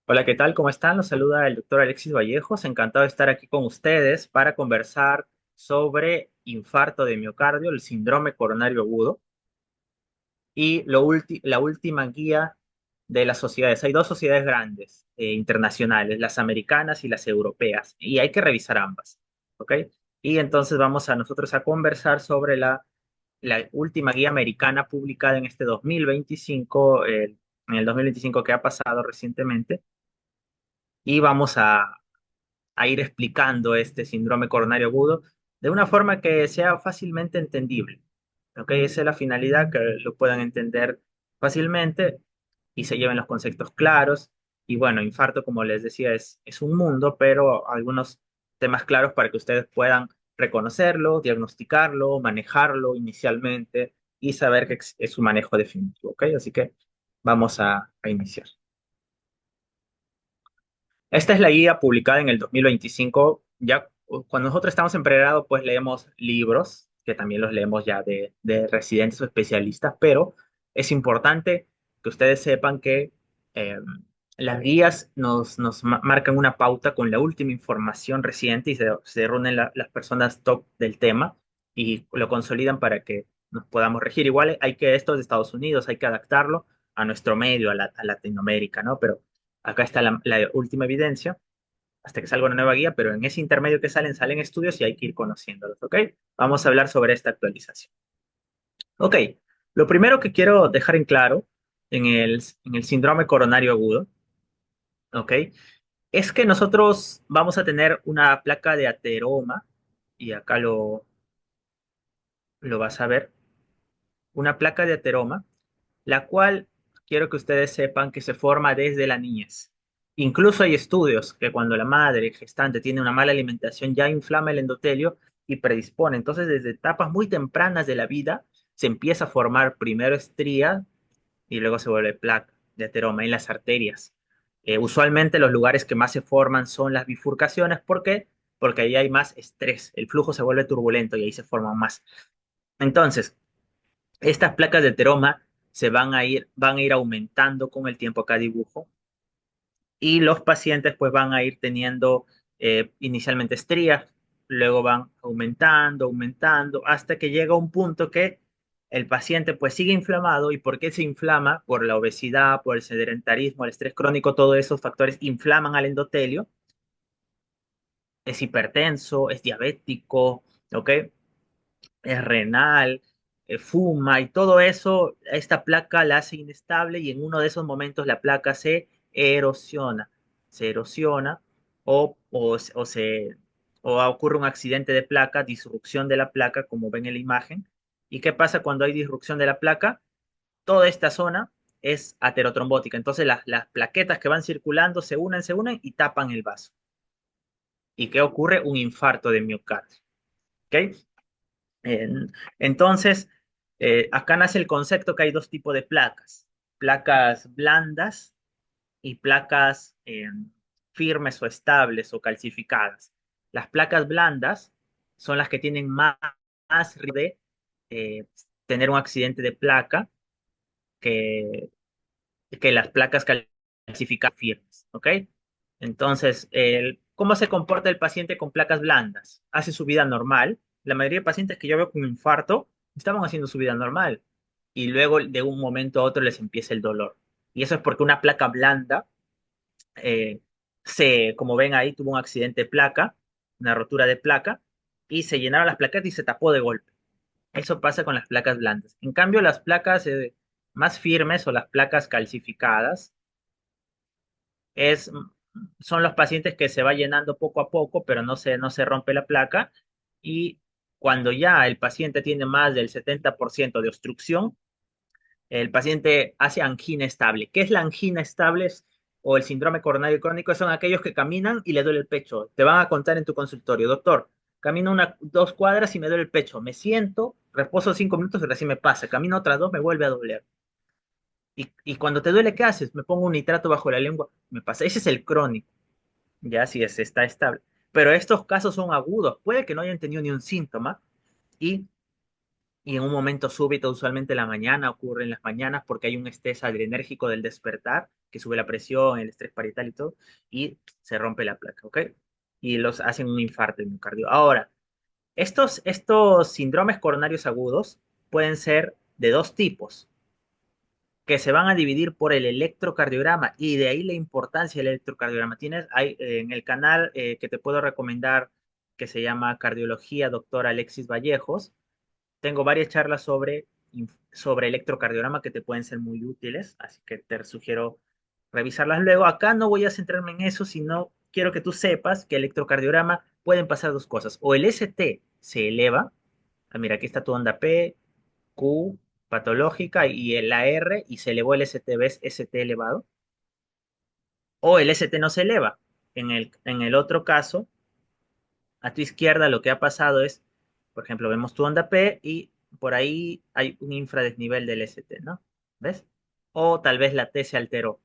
Hola, ¿qué tal? ¿Cómo están? Los saluda el doctor Alexis Vallejos. Encantado de estar aquí con ustedes para conversar sobre infarto de miocardio, el síndrome coronario agudo y la última guía de las sociedades. Hay dos sociedades grandes internacionales, las americanas y las europeas, y hay que revisar ambas, ¿ok? Y entonces vamos a nosotros a conversar sobre la última guía americana publicada en este 2025, en el 2025 que ha pasado recientemente, y vamos a ir explicando este síndrome coronario agudo de una forma que sea fácilmente entendible. ¿Ok? Esa es la finalidad, que lo puedan entender fácilmente y se lleven los conceptos claros. Y bueno, infarto, como les decía, es un mundo, pero algunos temas claros para que ustedes puedan reconocerlo, diagnosticarlo, manejarlo inicialmente y saber que es su manejo definitivo. ¿Ok? Así que vamos a iniciar. Esta es la guía publicada en el 2025. Ya cuando nosotros estamos en pregrado, pues leemos libros, que también los leemos ya de residentes o especialistas, pero es importante que ustedes sepan que eh, las guías nos marcan una pauta con la última información reciente y se reúnen las personas top del tema y lo consolidan para que nos podamos regir. Igual hay que esto es de Estados Unidos, hay que adaptarlo a nuestro medio, a Latinoamérica, ¿no? Pero acá está la última evidencia hasta que salga una nueva guía, pero en ese intermedio que salen estudios y hay que ir conociéndolos, ¿ok? Vamos a hablar sobre esta actualización. Ok, lo primero que quiero dejar en claro en el síndrome coronario agudo, ¿ok? Es que nosotros vamos a tener una placa de ateroma, y acá lo vas a ver, una placa de ateroma la cual quiero que ustedes sepan que se forma desde la niñez. Incluso hay estudios que cuando la madre gestante tiene una mala alimentación ya inflama el endotelio y predispone. Entonces, desde etapas muy tempranas de la vida se empieza a formar primero estría y luego se vuelve placa de ateroma en las arterias. Usualmente los lugares que más se forman son las bifurcaciones. ¿Por qué? Porque ahí hay más estrés, el flujo se vuelve turbulento y ahí se forman más. Entonces, estas placas de teroma van a ir aumentando con el tiempo acá dibujo y los pacientes pues van a ir teniendo inicialmente estrías, luego van aumentando, hasta que llega un punto que el paciente pues sigue inflamado. ¿Y por qué se inflama? Por la obesidad, por el sedentarismo, el estrés crónico, todos esos factores inflaman al endotelio, es hipertenso, es diabético, ¿ok? Es renal, fuma y todo eso, esta placa la hace inestable y en uno de esos momentos la placa se erosiona o ocurre un accidente de placa, disrupción de la placa, como ven en la imagen. ¿Y qué pasa cuando hay disrupción de la placa? Toda esta zona es aterotrombótica, entonces las plaquetas que van circulando se unen y tapan el vaso. ¿Y qué ocurre? Un infarto de miocardio. ¿Ok? En- entonces, acá nace el concepto que hay dos tipos de placas: placas blandas y placas firmes o estables o calcificadas. Las placas blandas son las que tienen más riesgo de eh, tener un accidente de placa que, que las placas calcificadas firmes, ¿ok? Entonces, ¿cómo se comporta el paciente con placas blandas? Hace su vida normal. La mayoría de pacientes que yo veo con infarto estaban haciendo su vida normal y luego de un momento a otro les empieza el dolor. Y eso es porque una placa blanda, eh, como ven ahí, tuvo un accidente de placa, una rotura de placa, y se llenaron las plaquetas y se tapó de golpe. Eso pasa con las placas blandas. En cambio, las placas más firmes o las placas calcificadas es, son los pacientes que se va llenando poco a poco, pero no se rompe la placa. Y cuando ya el paciente tiene más del 70% de obstrucción, el paciente hace angina estable. ¿Qué es la angina estable o el síndrome coronario crónico? Son aquellos que caminan y le duele el pecho. Te van a contar en tu consultorio: doctor, camino 2 cuadras y me duele el pecho. Me siento, reposo 5 minutos y recién me pasa. Camino otras dos, me vuelve a doler. Y cuando te duele, ¿qué haces? Me pongo un nitrato bajo la lengua, me pasa. Ese es el crónico, ya si está estable. Pero estos casos son agudos, puede que no hayan tenido ni un síntoma y, y en un momento súbito, usualmente en la mañana, ocurre en las mañanas porque hay un estrés adrenérgico del despertar que sube la presión, el estrés parietal y todo, y se rompe la placa, ¿ok? Y los hacen un infarto de miocardio. Ahora, estos síndromes coronarios agudos pueden ser de dos tipos, que se van a dividir por el electrocardiograma, y de ahí la importancia del electrocardiograma. En el canal que te puedo recomendar, que se llama Cardiología Doctor Alexis Vallejos, tengo varias charlas sobre electrocardiograma que te pueden ser muy útiles, así que te sugiero revisarlas luego. Acá no voy a centrarme en eso, sino quiero que tú sepas que el electrocardiograma pueden pasar dos cosas. O el ST se eleva, mira, aquí está tu onda P, Q, patológica, y la R, y se elevó el ST, ¿ves? ST elevado. O el ST no se eleva. En el otro caso, a tu izquierda lo que ha pasado es, por ejemplo, vemos tu onda P y por ahí hay un infradesnivel del ST, ¿no? ¿Ves? O tal vez la T se alteró.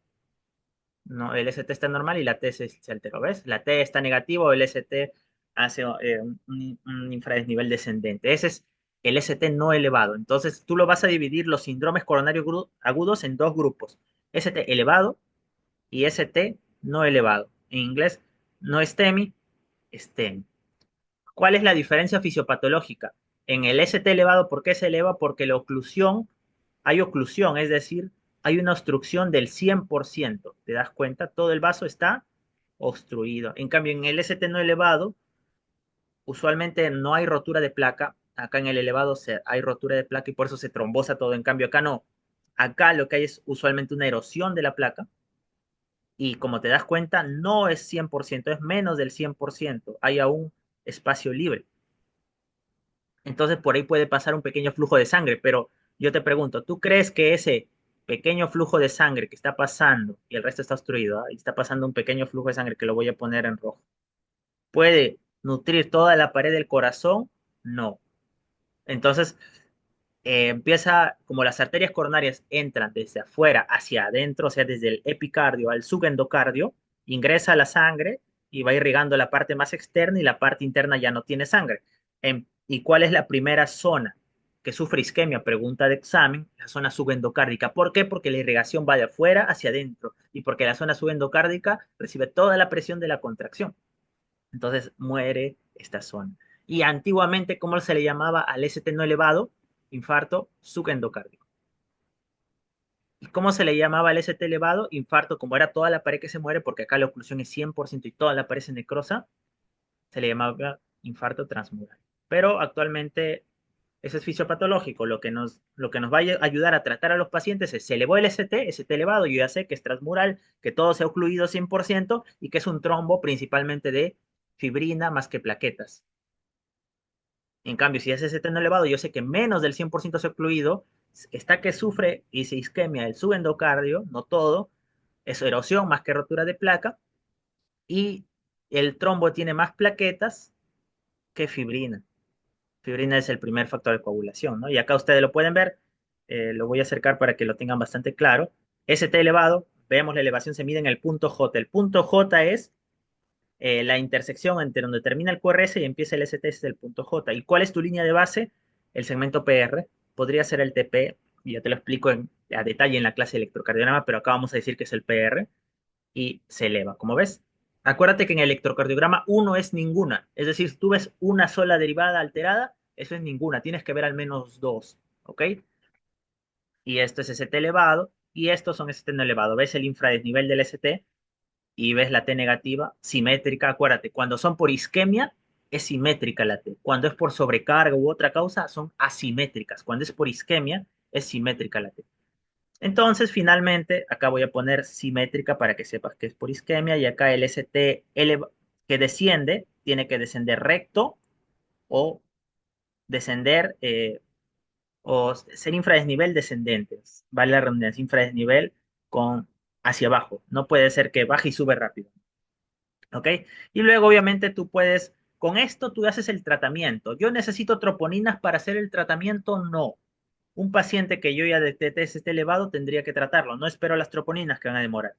No, el ST está normal y la T se alteró, ¿ves? La T está negativa o el ST hace un infradesnivel descendente. Ese es el ST no elevado. Entonces, tú lo vas a dividir los síndromes coronarios agudos en dos grupos: ST elevado y ST no elevado. En inglés, no STEMI, STEMI. ¿Cuál es la diferencia fisiopatológica? En el ST elevado, ¿por qué se eleva? Porque hay oclusión, es decir, hay una obstrucción del 100%. ¿Te das cuenta? Todo el vaso está obstruido. En cambio, en el ST no elevado, usualmente no hay rotura de placa. Acá en el elevado hay rotura de placa y por eso se trombosa todo. En cambio, acá no. Acá lo que hay es usualmente una erosión de la placa y, como te das cuenta, no es 100%, es menos del 100%. Hay aún espacio libre. Entonces por ahí puede pasar un pequeño flujo de sangre, pero yo te pregunto, ¿tú crees que ese pequeño flujo de sangre que está pasando y el resto está obstruido, y está pasando un pequeño flujo de sangre que lo voy a poner en rojo, puede nutrir toda la pared del corazón? No. Entonces empieza, como las arterias coronarias entran desde afuera hacia adentro, o sea, desde el epicardio al subendocardio, ingresa la sangre y va irrigando la parte más externa y la parte interna ya no tiene sangre. ¿Y cuál es la primera zona que sufre isquemia? Pregunta de examen: la zona subendocárdica. ¿Por qué? Porque la irrigación va de afuera hacia adentro y porque la zona subendocárdica recibe toda la presión de la contracción. Entonces muere esta zona. Y antiguamente, ¿cómo se le llamaba al ST no elevado? Infarto subendocárdico. ¿Y cómo se le llamaba al ST elevado? Infarto, como era toda la pared que se muere, porque acá la oclusión es 100% y toda la pared se necrosa, se le llamaba infarto transmural. Pero actualmente eso es fisiopatológico. Lo que nos va a ayudar a tratar a los pacientes es: se elevó el ST elevado, yo ya sé que es transmural, que todo se ha ocluido 100% y que es un trombo principalmente de fibrina más que plaquetas. En cambio, si es ST no elevado, yo sé que menos del 100% se ha ocluido, está que sufre y se isquemia el subendocardio, no todo, es erosión más que rotura de placa, y el trombo tiene más plaquetas que fibrina. Fibrina es el primer factor de coagulación, ¿no? Y acá ustedes lo pueden ver, lo voy a acercar para que lo tengan bastante claro. ST elevado, vemos la elevación se mide en el punto J. El punto J es la intersección entre donde termina el QRS y empieza el ST, del punto J. ¿Y cuál es tu línea de base? El segmento PR. Podría ser el TP, y ya te lo explico a detalle en la clase de electrocardiograma, pero acá vamos a decir que es el PR y se eleva. Como ves, acuérdate que en el electrocardiograma uno es ninguna. Es decir, si tú ves una sola derivada alterada, eso es ninguna. Tienes que ver al menos dos, ¿ok? Y esto es ST elevado y estos son ST no elevado. ¿Ves el infradesnivel del ST? Y ves la T negativa, simétrica. Acuérdate, cuando son por isquemia, es simétrica la T. Cuando es por sobrecarga u otra causa, son asimétricas. Cuando es por isquemia, es simétrica la T. Entonces, finalmente, acá voy a poner simétrica para que sepas que es por isquemia, y acá el ST que desciende, tiene que descender recto o descender o ser infradesnivel descendente. Vale la redundancia, infradesnivel con hacia abajo. No puede ser que baje y sube rápido. ¿Ok? Y luego, obviamente, con esto tú haces el tratamiento. ¿Yo necesito troponinas para hacer el tratamiento? No. Un paciente que yo ya detecté esté elevado tendría que tratarlo. No espero las troponinas, que van a demorar.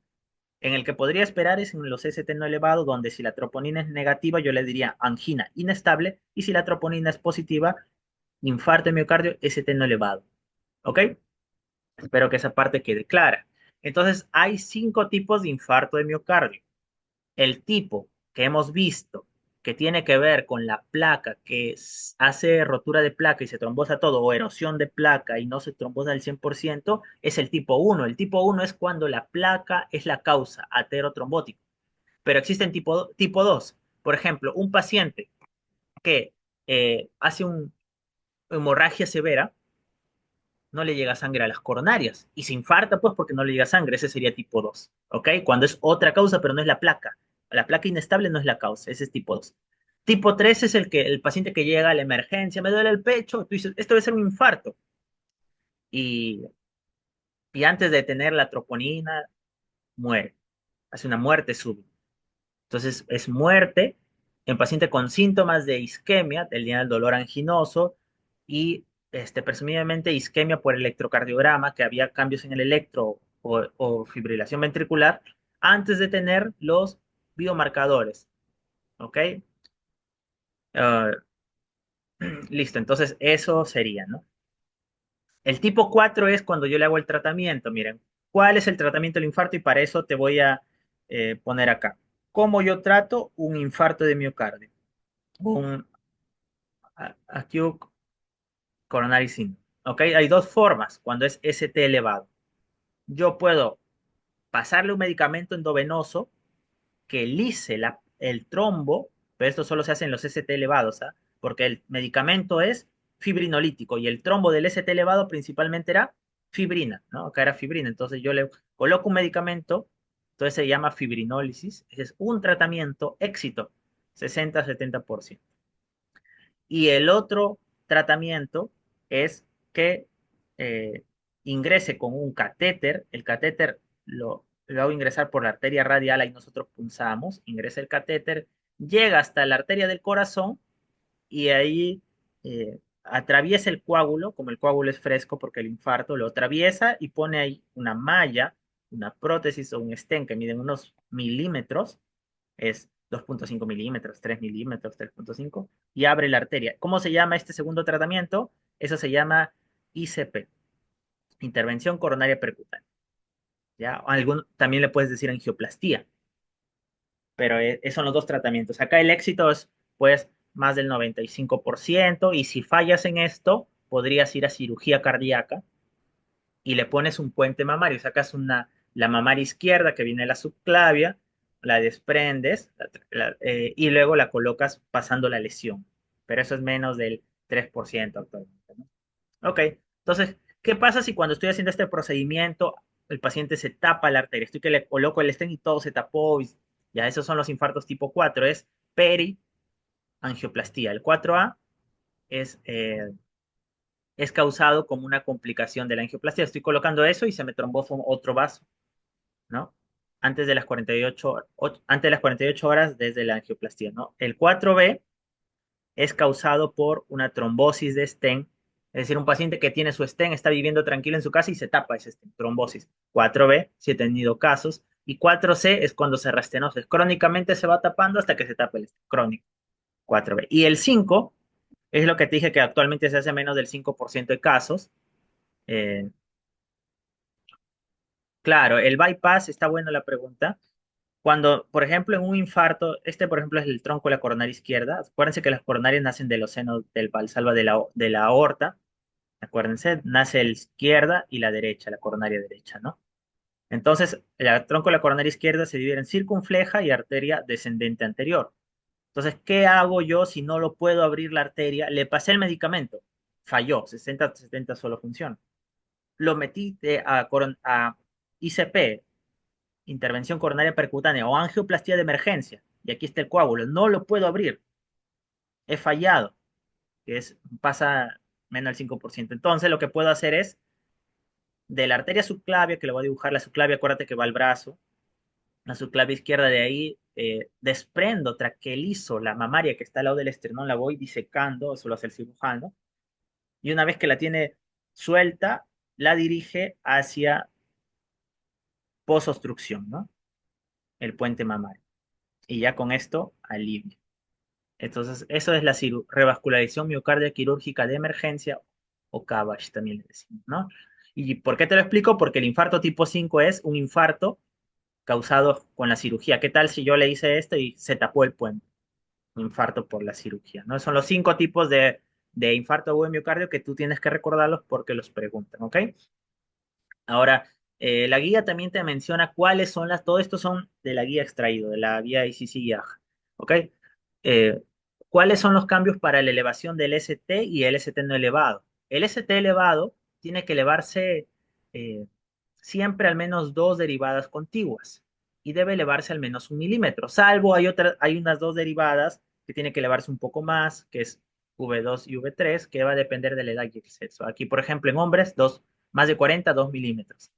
En el que podría esperar es en los ST no elevados, donde si la troponina es negativa, yo le diría angina inestable, y si la troponina es positiva, infarto de miocardio, ST no elevado. ¿Ok? Espero que esa parte quede clara. Entonces, hay 5 tipos de infarto de miocardio. El tipo que hemos visto que tiene que ver con la placa, que hace rotura de placa y se trombosa todo, o erosión de placa y no se trombosa al 100%, es el tipo uno. El tipo uno es cuando la placa es la causa, aterotrombótico. Pero existen tipo 2. Por ejemplo, un paciente que hace una hemorragia severa, no le llega sangre a las coronarias y se infarta pues porque no le llega sangre, ese sería tipo 2, ¿ok? Cuando es otra causa, pero no es la placa. La placa inestable no es la causa, ese es tipo 2. Tipo 3 es el paciente que llega a la emergencia, me duele el pecho, tú dices, esto debe ser un infarto. Y, y antes de tener la troponina, muere, hace una muerte súbita. Entonces, es muerte en paciente con síntomas de isquemia, del día del dolor anginoso, y presumiblemente isquemia por electrocardiograma, que había cambios en el electro o fibrilación ventricular, antes de tener los biomarcadores. ¿Ok? Ah, listo, entonces eso sería, ¿no? El tipo 4 es cuando yo le hago el tratamiento. Miren, ¿cuál es el tratamiento del infarto? Y para eso te voy a poner acá. ¿Cómo yo trato un infarto de miocardio? Un acute coronary syndrome. ¿Ok? Hay dos formas cuando es ST elevado. Yo puedo pasarle un medicamento endovenoso que lise el trombo, pero esto solo se hace en los ST elevados, ¿ah? Porque el medicamento es fibrinolítico y el trombo del ST elevado principalmente era fibrina, ¿no? Acá era fibrina. Entonces yo le coloco un medicamento, entonces se llama fibrinólisis. Ese es un tratamiento éxito, 60-70%. Y el otro tratamiento es que eh, ingrese con un catéter. El catéter lo hago ingresar por la arteria radial, ahí nosotros punzamos, ingresa el catéter, llega hasta la arteria del corazón y ahí atraviesa el coágulo, como el coágulo es fresco porque el infarto lo atraviesa y pone ahí una malla, una prótesis o un stent que miden unos milímetros, es 2.5 milímetros, 3 milímetros, 3.5, y abre la arteria. ¿Cómo se llama este segundo tratamiento? Eso se llama ICP, intervención coronaria percutánea. ¿Ya? También le puedes decir angioplastía, pero esos son los dos tratamientos. Acá el éxito es pues más del 95% y si fallas en esto, podrías ir a cirugía cardíaca y le pones un puente mamario, sacas la mamaria izquierda que viene de la subclavia, la desprendes y luego la colocas pasando la lesión, pero eso es menos del 3% actualmente, ¿no? Ok, entonces, ¿qué pasa si cuando estoy haciendo este procedimiento el paciente se tapa la arteria? Estoy que le coloco el stent y todo se tapó, ya esos son los infartos tipo 4, es periangioplastía. El 4A es causado como una complicación de la angioplastia. Estoy colocando eso y se me trombosa otro vaso, ¿no? Antes de las 48 horas desde la angioplastia, ¿no? El 4B es causado por una trombosis de stent, es decir, un paciente que tiene su stent, está viviendo tranquilo en su casa y se tapa ese stent, trombosis. 4B, si he tenido casos, y 4C es cuando se restenosis. Crónicamente se va tapando hasta que se tapa el stent, crónico, 4B. Y el 5 es lo que te dije que actualmente se hace menos del 5% de casos. Eh, claro, el bypass, está buena la pregunta. Cuando, por ejemplo, en un infarto, por ejemplo, es el tronco de la coronaria izquierda. Acuérdense que las coronarias nacen de los senos del valsalva de la aorta. Acuérdense, nace la izquierda y la derecha, la coronaria derecha, ¿no? Entonces, el tronco de la coronaria izquierda se divide en circunfleja y arteria descendente anterior. Entonces, ¿qué hago yo si no lo puedo abrir la arteria? Le pasé el medicamento, falló, 60-70 solo funciona. Lo metí a ICP, intervención coronaria percutánea o angioplastía de emergencia, y aquí está el coágulo, no lo puedo abrir, he fallado, pasa menos del 5%. Entonces, lo que puedo hacer es de la arteria subclavia, que le voy a dibujar la subclavia, acuérdate que va al brazo, la subclavia izquierda de ahí, desprendo, traquelizo la mamaria que está al lado del esternón, la voy disecando, eso lo hace el cirujano, y una vez que la tiene suelta, la dirige hacia posobstrucción, ¿no? El puente mamario. Y ya con esto alivia. Entonces, eso es la revascularización miocardia quirúrgica de emergencia o CABG también le decimos, ¿no? ¿Y por qué te lo explico? Porque el infarto tipo 5 es un infarto causado con la cirugía. ¿Qué tal si yo le hice esto y se tapó el puente? Un infarto por la cirugía, ¿no? Son los 5 tipos de infarto agudo de miocardio que tú tienes que recordarlos porque los preguntan, ¿ok? Ahora, la guía también te menciona cuáles son todo esto son de la guía extraído, de la guía ICC-IAJ, ¿ok? Eh, ¿Cuáles son los cambios para la elevación del ST y el ST no elevado? El ST elevado tiene que elevarse eh, siempre al menos dos derivadas contiguas y debe elevarse al menos 1 milímetro, salvo hay unas dos derivadas que tiene que elevarse un poco más, que es V2 y V3, que va a depender de la edad y el sexo. Aquí, por ejemplo, en hombres, más de 40, 2 milímetros.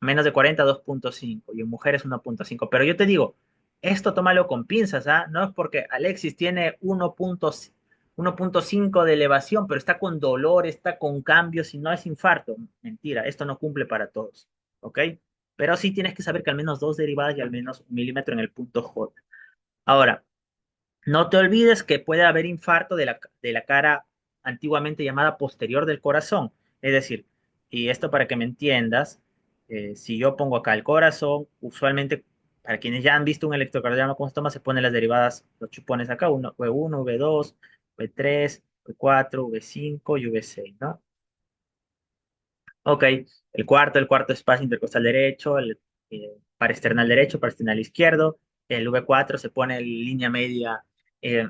Menos de 40, 2,5. Y en mujeres 1,5. Pero yo te digo, esto tómalo con pinzas, ¿ah? No es porque Alexis tiene 1,5 de elevación, pero está con dolor, está con cambios y no es infarto. Mentira, esto no cumple para todos. ¿Ok? Pero sí tienes que saber que al menos dos derivadas y al menos 1 milímetro en el punto J. Ahora, no te olvides que puede haber infarto de la cara antiguamente llamada posterior del corazón. Es decir, y esto para que me entiendas, si yo pongo acá el corazón, usualmente, para quienes ya han visto un electrocardiograma con toma, se ponen las derivadas, los chupones acá, V1, V2, V3, V4, V5 y V6, ¿no? Ok, el cuarto espacio intercostal derecho, el paresternal derecho, paresternal izquierdo, el V4 se pone en línea media eh,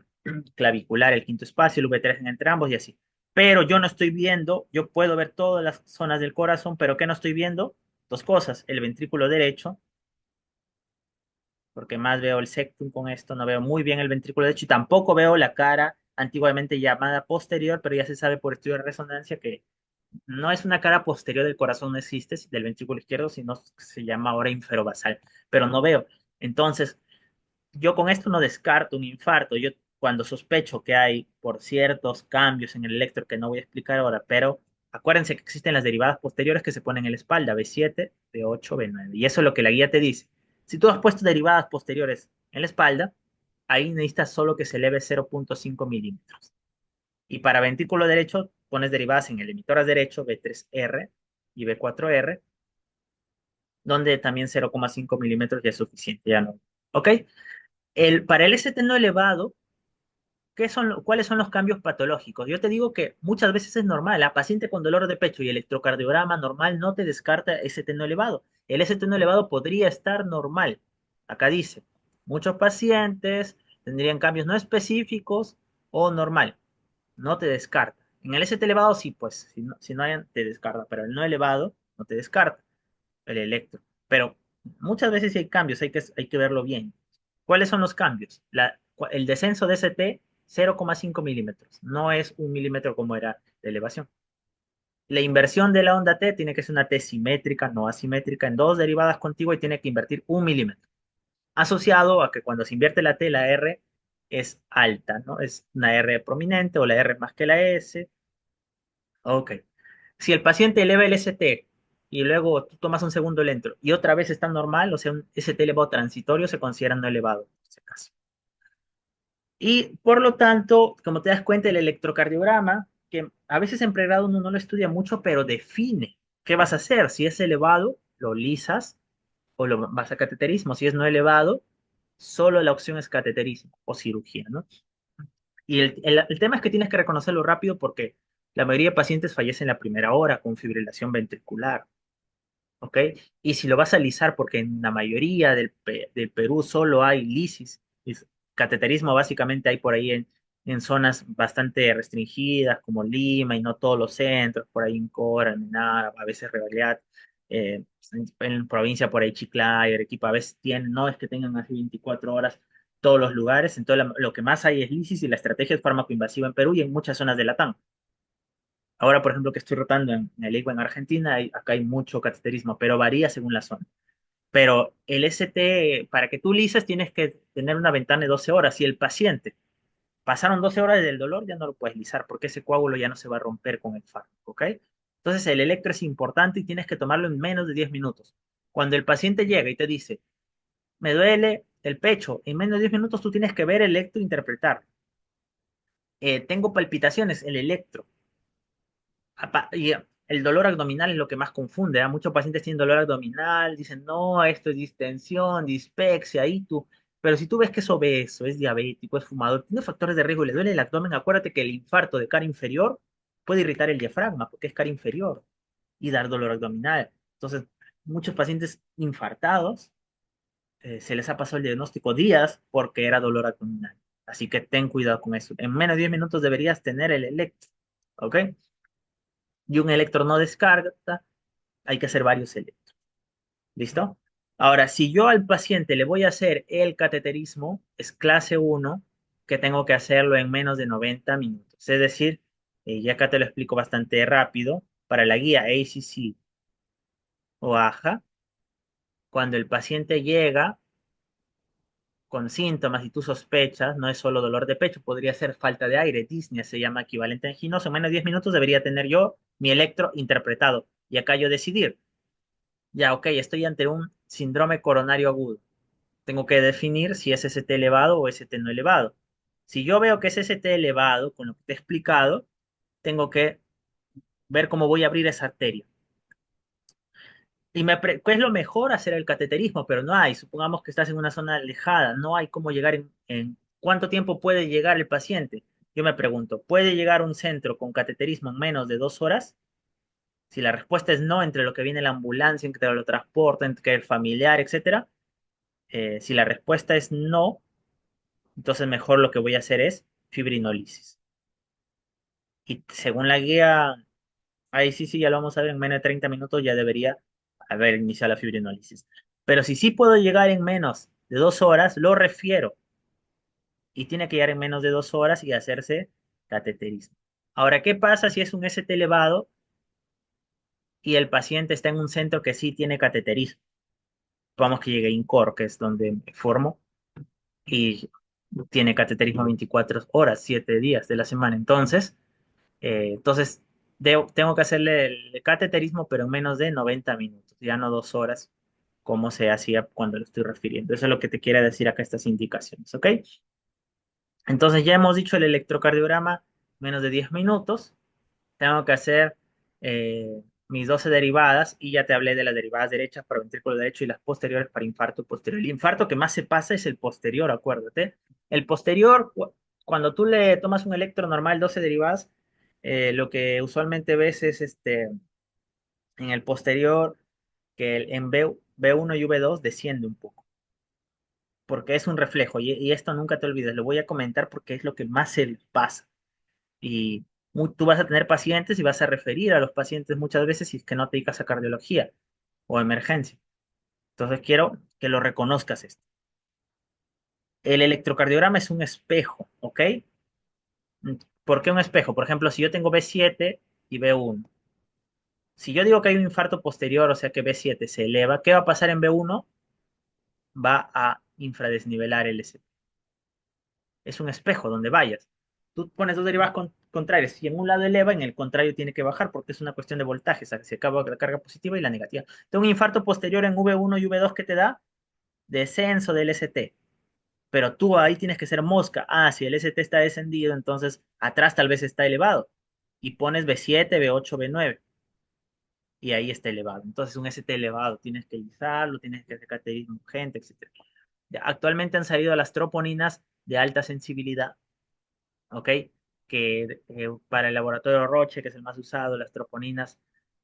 clavicular, el quinto espacio, el V3 en entre ambos y así. Pero yo no estoy viendo, yo puedo ver todas las zonas del corazón, pero ¿qué no estoy viendo? Dos cosas, el ventrículo derecho, porque más veo el septum con esto, no veo muy bien el ventrículo derecho y tampoco veo la cara antiguamente llamada posterior, pero ya se sabe por estudio de resonancia que no es una cara posterior del corazón, no existe, del ventrículo izquierdo, sino se llama ahora inferobasal, pero no veo. Entonces, yo con esto no descarto un infarto. Yo cuando sospecho que hay por ciertos cambios en el electro que no voy a explicar ahora, pero acuérdense que existen las derivadas posteriores que se ponen en la espalda, B7, B8, B9. Y eso es lo que la guía te dice. Si tú has puesto derivadas posteriores en la espalda, ahí necesitas solo que se eleve 0,5 milímetros. Y para ventrículo derecho, pones derivadas en el emitoras derecho, B3R y B4R, donde también 0,5 milímetros ya es suficiente, ya no. ¿Ok? Para el ST no elevado, ¿cuáles son los cambios patológicos? Yo te digo que muchas veces es normal. La paciente con dolor de pecho y electrocardiograma normal no te descarta ST no elevado. El ST no elevado podría estar normal. Acá dice, muchos pacientes tendrían cambios no específicos o normal. No te descarta. En el ST elevado sí, pues, si no hay, te descarta, pero el no elevado no te descarta, el electro. Pero muchas veces sí hay cambios, hay que verlo bien. ¿Cuáles son los cambios? El descenso de ST, 0,5 milímetros, no es 1 milímetro como era de elevación. La inversión de la onda T tiene que ser una T simétrica, no asimétrica, en dos derivadas contiguas y tiene que invertir 1 milímetro. Asociado a que cuando se invierte la T, la R es alta, ¿no? Es una R prominente o la R más que la S. Ok. Si el paciente eleva el ST y luego tú tomas un segundo lento y otra vez está normal, o sea, un ST elevado transitorio se considera no elevado en este caso. Y por lo tanto, como te das cuenta, el electrocardiograma, que a veces en pregrado uno no lo estudia mucho, pero define qué vas a hacer. Si es elevado, lo lisas o lo vas a cateterismo. Si es no elevado, solo la opción es cateterismo o cirugía, ¿no? Y el tema es que tienes que reconocerlo rápido porque la mayoría de pacientes fallecen en la primera hora con fibrilación ventricular, ¿ok? Y si lo vas a lisar, porque en la mayoría del Perú solo hay lisis, cateterismo básicamente hay por ahí en zonas bastante restringidas como Lima y no todos los centros, por ahí en Cora, en Menara, a veces Revalidad, en provincia por ahí Chiclayo, Arequipa, a veces tienen, no es que tengan así 24 horas todos los lugares, entonces lo que más hay es lisis y la estrategia es fármaco invasivo en Perú y en muchas zonas de Latam. Ahora, por ejemplo, que estoy rotando en el IGUA en Argentina, acá hay mucho cateterismo, pero varía según la zona. Pero el ST, para que tú lices, tienes que tener una ventana de 12 horas. Si el paciente pasaron 12 horas del dolor, ya no lo puedes lisar, porque ese coágulo ya no se va a romper con el fármaco, ¿ok? Entonces, el electro es importante y tienes que tomarlo en menos de 10 minutos. Cuando el paciente llega y te dice, me duele el pecho, en menos de 10 minutos tú tienes que ver el electro e interpretar. Tengo palpitaciones, el electro. el dolor abdominal es lo que más confunde. Muchos pacientes tienen dolor abdominal, dicen, no, esto es distensión, dispepsia, y tú. Pero si tú ves que es obeso, es diabético, es fumador, tiene factores de riesgo y le duele el abdomen, acuérdate que el infarto de cara inferior puede irritar el diafragma porque es cara inferior y dar dolor abdominal. Entonces, muchos pacientes infartados se les ha pasado el diagnóstico días porque era dolor abdominal. Así que ten cuidado con eso. En menos de 10 minutos deberías tener el electro, ¿ok? Y un electro no descarga, hay que hacer varios electros. ¿Listo? Ahora, si yo al paciente le voy a hacer el cateterismo, es clase uno que tengo que hacerlo en menos de 90 minutos. Es decir, ya acá te lo explico bastante rápido, para la guía ACC o AJA, cuando el paciente llega con síntomas y tú sospechas, no es solo dolor de pecho, podría ser falta de aire, disnea se llama equivalente anginoso, en menos de 10 minutos debería tener yo mi electro interpretado y acá yo decidir, ya, ok, estoy ante un síndrome coronario agudo, tengo que definir si es ST elevado o ST no elevado. Si yo veo que es ST elevado, con lo que te he explicado, tengo que ver cómo voy a abrir esa arteria. ¿Qué es lo mejor? Hacer el cateterismo, pero no hay. Supongamos que estás en una zona alejada, no hay cómo llegar en cuánto tiempo puede llegar el paciente. Yo me pregunto, ¿puede llegar a un centro con cateterismo en menos de 2 horas? Si la respuesta es no, entre lo que viene la ambulancia, entre lo transporte, entre el familiar, etcétera. Si la respuesta es no, entonces mejor lo que voy a hacer es fibrinolisis. Y según la guía, ahí sí, sí, ya lo vamos a ver, en menos de 30 minutos ya debería haber iniciado la fibrinólisis. Pero si sí puedo llegar en menos de 2 horas, lo refiero. Y tiene que llegar en menos de 2 horas y hacerse cateterismo. Ahora, ¿qué pasa si es un ST elevado y el paciente está en un centro que sí tiene cateterismo? Vamos que llegue a INCOR, que es donde me formo, y tiene cateterismo 24 horas, 7 días de la semana. Entonces, tengo que hacerle el cateterismo, pero en menos de 90 minutos, ya no 2 horas, como se hacía cuando lo estoy refiriendo. Eso es lo que te quiere decir acá estas indicaciones, ¿ok? Entonces, ya hemos dicho el electrocardiograma, menos de 10 minutos. Tengo que hacer mis 12 derivadas y ya te hablé de las derivadas derechas para ventrículo derecho y las posteriores para infarto posterior. El infarto que más se pasa es el posterior, acuérdate. El posterior, cuando tú le tomas un electro normal, 12 derivadas, lo que usualmente ves es en el posterior que en B1 y V2 desciende un poco, porque es un reflejo y esto nunca te olvides, lo voy a comentar porque es lo que más se les pasa. Y tú vas a tener pacientes y vas a referir a los pacientes muchas veces si es que no te dedicas a cardiología o emergencia. Entonces quiero que lo reconozcas esto. El electrocardiograma es un espejo, ¿ok? ¿Por qué un espejo? Por ejemplo, si yo tengo B7 y B1, si yo digo que hay un infarto posterior, o sea que B7 se eleva, ¿qué va a pasar en B1? Va a infradesnivelar el ST. Es un espejo donde vayas. Tú pones dos derivadas contrarias. Si en un lado eleva, en el contrario tiene que bajar porque es una cuestión de voltaje. O sea, se acaba la carga positiva y la negativa. Tengo un infarto posterior en V1 y V2 que te da descenso del ST. Pero tú ahí tienes que ser mosca. Ah, si el ST está descendido, entonces atrás tal vez está elevado. Y pones B7, B8, B9. Y ahí está elevado. Entonces un ST elevado. Tienes que lisarlo, tienes que hacer cateterismo urgente, etc. Actualmente han salido las troponinas de alta sensibilidad, ¿ok? Que para el laboratorio Roche, que es el más usado, las troponinas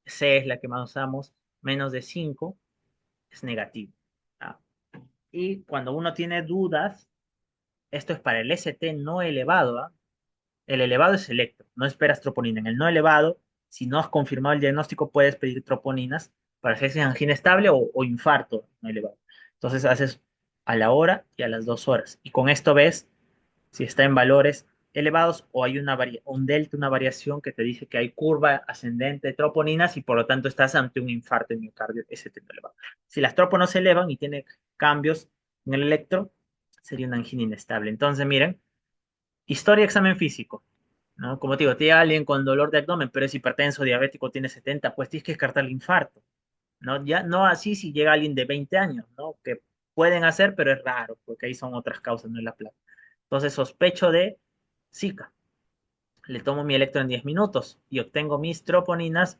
C es la que más usamos, menos de 5 es negativo. ¿Ah? Y cuando uno tiene dudas, esto es para el ST no elevado, ¿ah? El elevado es electro, no esperas troponina. En el no elevado, si no has confirmado el diagnóstico, puedes pedir troponinas para hacer angina estable o infarto no elevado. Entonces haces a la hora y a las 2 horas. Y con esto ves si está en valores elevados o hay un delta, una variación que te dice que hay curva ascendente de troponinas y por lo tanto estás ante un infarto de miocardio ST elevado. Si las tropo no se elevan y tiene cambios en el electro, sería una angina inestable. Entonces, miren, historia, examen físico, ¿no? Como te digo, tiene alguien con dolor de abdomen, pero es hipertenso, diabético, tiene 70, pues tienes que descartar el infarto, ¿no? Ya no así si llega alguien de 20 años, ¿no? Que pueden hacer, pero es raro, porque ahí son otras causas, no es la placa. Entonces sospecho de Zika. Le tomo mi electro en 10 minutos y obtengo mis troponinas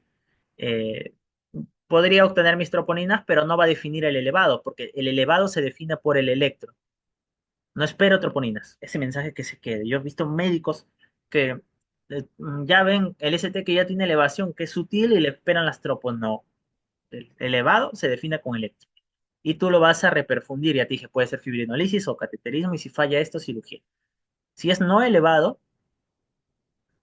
eh, podría obtener mis troponinas, pero no va a definir el elevado, porque el elevado se define por el electro. No espero troponinas. Ese mensaje que se quede. Yo he visto médicos que ya ven el ST que ya tiene elevación, que es sutil y le esperan las tropos. No. El elevado se define con electro. Y tú lo vas a reperfundir. Ya te dije, puede ser fibrinolisis o cateterismo, y si falla esto, cirugía. Si es no elevado,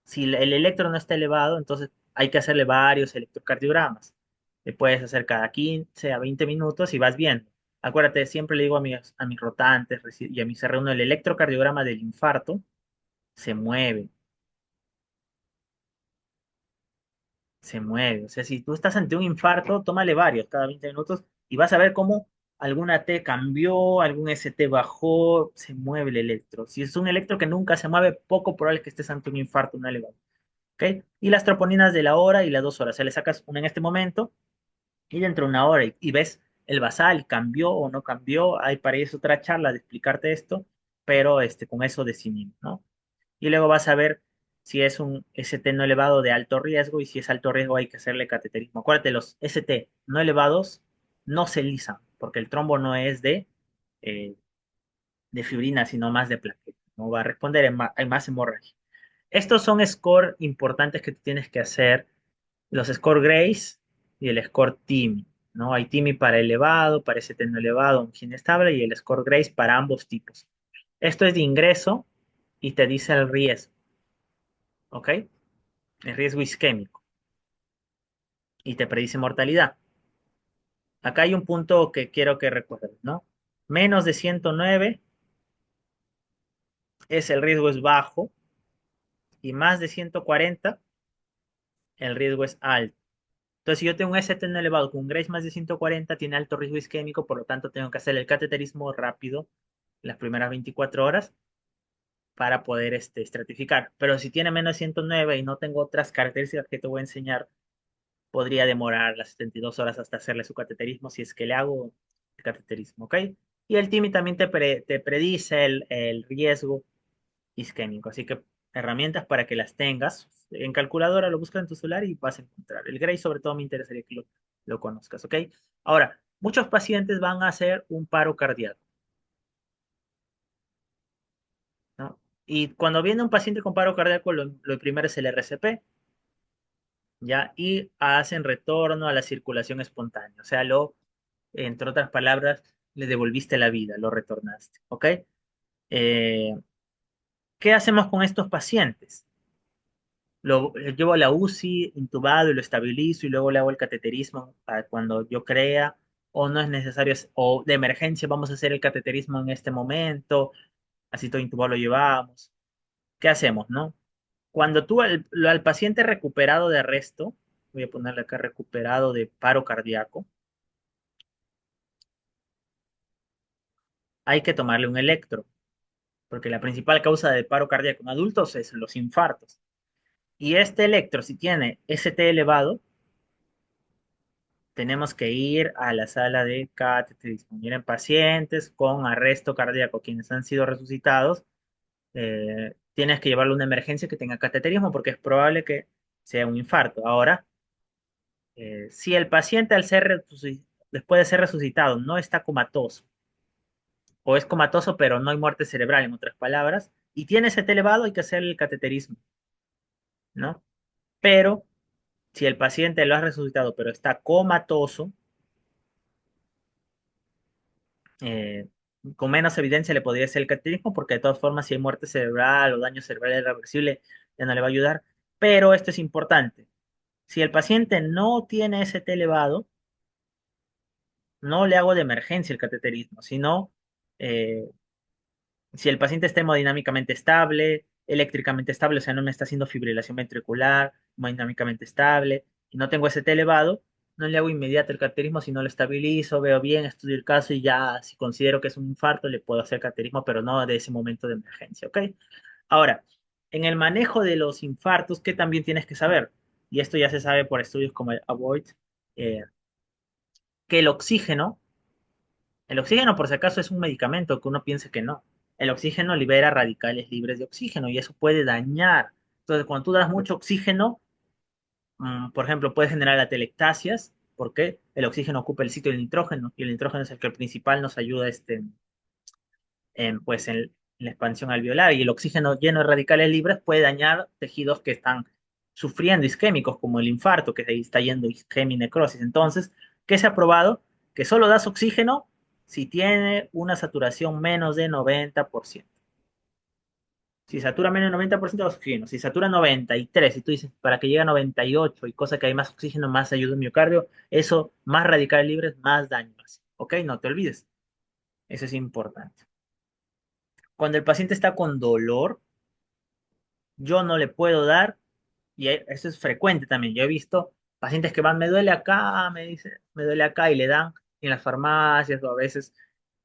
si el electro no está elevado, entonces hay que hacerle varios electrocardiogramas. Le puedes hacer cada 15 a 20 minutos y vas viendo. Acuérdate, siempre le digo a mis rotantes y a mis R1, el electrocardiograma del infarto se mueve, se mueve. O sea, si tú estás ante un infarto, tómale varios cada 20 minutos y vas a ver cómo alguna T cambió, algún ST bajó, se mueve el electro. Si es un electro que nunca se mueve, poco probable que estés ante un infarto, una elevado. ¿Ok? Y las troponinas de la hora y las 2 horas. O sea, le sacas una en este momento y dentro de una hora y ves el basal, cambió o no cambió. Hay para eso otra charla de explicarte esto, pero con eso decidimos, ¿no? Y luego vas a ver si es un ST no elevado de alto riesgo y si es alto riesgo hay que hacerle cateterismo. Acuérdate, los ST no elevados no se lisan porque el trombo no es eh, de fibrina, sino más de plaqueta. No va a responder, hay más hemorragia. Estos son scores importantes que tú tienes que hacer, los score Grace y el score TIMI, ¿no? Hay TIMI para elevado, para ST no elevado, un gen estable y el score Grace para ambos tipos. Esto es de ingreso y te dice el riesgo, ¿ok? El riesgo isquémico y te predice mortalidad. Acá hay un punto que quiero que recuerdes, ¿no? Menos de 109 el riesgo es bajo y más de 140 el riesgo es alto. Entonces, si yo tengo un ST no elevado con un Grace más de 140, tiene alto riesgo isquémico, por lo tanto tengo que hacer el cateterismo rápido las primeras 24 horas para poder estratificar. Pero si tiene menos de 109 y no tengo otras características que te voy a enseñar, podría demorar las 72 horas hasta hacerle su cateterismo si es que le hago el cateterismo, ¿ok? Y el TIMI también te predice el riesgo isquémico, así que herramientas para que las tengas. En calculadora lo buscas en tu celular y vas a encontrar. El Gray sobre todo me interesaría que lo conozcas, ¿ok? Ahora, muchos pacientes van a hacer un paro cardíaco, ¿no? Y cuando viene un paciente con paro cardíaco, lo primero es el RCP, ¿ya? Y hacen retorno a la circulación espontánea, o sea, entre otras palabras, le devolviste la vida, lo retornaste, ¿ok? Eh, ¿Qué hacemos con estos pacientes? Lo llevo a la UCI intubado y lo estabilizo y luego le hago el cateterismo para cuando yo crea, o no es necesario, o de emergencia vamos a hacer el cateterismo en este momento, así todo intubado lo llevamos. ¿Qué hacemos, no? Cuando tú al paciente recuperado de arresto, voy a ponerle acá recuperado de paro cardíaco, hay que tomarle un electro, porque la principal causa de paro cardíaco en adultos es los infartos. Y este electro, si tiene ST elevado, tenemos que ir a la sala de cateterismo. Miren, pacientes con arresto cardíaco, quienes han sido resucitados, tienes que llevarle una emergencia que tenga cateterismo porque es probable que sea un infarto. Ahora, si el paciente después de ser resucitado no está comatoso o es comatoso pero no hay muerte cerebral, en otras palabras, y tiene ese elevado, hay que hacer el cateterismo, ¿no? Pero si el paciente lo ha resucitado pero está comatoso, eh, con menos evidencia le podría hacer el cateterismo, porque de todas formas, si hay muerte cerebral o daño cerebral irreversible, ya no le va a ayudar. Pero esto es importante. Si el paciente no tiene ST elevado, no le hago de emergencia el cateterismo, sino eh, si el paciente está hemodinámicamente estable, eléctricamente estable, o sea, no me está haciendo fibrilación ventricular, hemodinámicamente estable, y no tengo ST elevado, no le hago inmediato el cateterismo, si no lo estabilizo, veo bien, estudio el caso y ya, si considero que es un infarto, le puedo hacer cateterismo, pero no de ese momento de emergencia, ¿ok? Ahora, en el manejo de los infartos, ¿qué también tienes que saber? Y esto ya se sabe por estudios como el AVOID, eh, que el oxígeno, por si acaso, es un medicamento que uno piense que no. El oxígeno libera radicales libres de oxígeno y eso puede dañar. Entonces, cuando tú das mucho oxígeno, Por ejemplo, puede generar atelectasias, porque el oxígeno ocupa el sitio del nitrógeno, y el nitrógeno es el que el principal nos ayuda pues en la expansión alveolar, y el oxígeno lleno de radicales libres puede dañar tejidos que están sufriendo isquémicos, como el infarto, que ahí está yendo isquemia y necrosis. Entonces, ¿qué se ha probado? Que solo das oxígeno si tiene una saturación menos de 90%. Si satura menos de 90% de oxígeno, si satura 93, y tú dices, para que llegue a 98 y cosa que hay más oxígeno, más ayuda al miocardio, eso, más radicales libres, más daño hace. ¿Ok? No te olvides. Eso es importante. Cuando el paciente está con dolor, yo no le puedo dar, y eso es frecuente también. Yo he visto pacientes que van, me duele acá, me dice, me duele acá, y le dan en las farmacias o a veces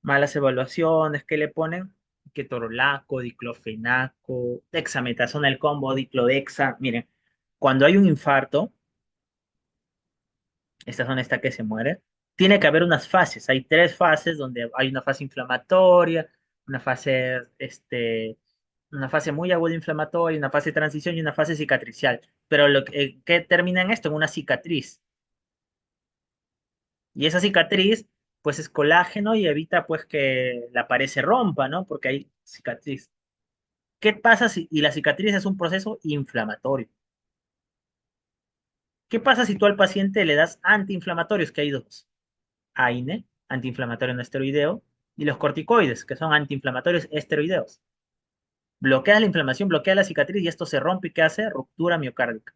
malas evaluaciones que le ponen ketorolaco, diclofenaco, dexametasona, el combo, diclodexa. Miren, cuando hay un infarto, esta zona está que se muere, tiene que haber unas fases. Hay tres fases donde hay una fase inflamatoria, una fase, una fase muy aguda inflamatoria, una fase de transición y una fase cicatricial. Pero ¿qué termina en esto? En una cicatriz. Y esa cicatriz, pues es colágeno y evita pues que la pared se rompa, ¿no? Porque hay cicatriz. ¿Qué pasa si, y la cicatriz es un proceso inflamatorio? ¿Qué pasa si tú al paciente le das antiinflamatorios, que hay dos? AINE, antiinflamatorio no esteroideo, y los corticoides, que son antiinflamatorios esteroideos. Bloquea la inflamación, bloquea la cicatriz y esto se rompe y ¿qué hace? Ruptura miocárdica.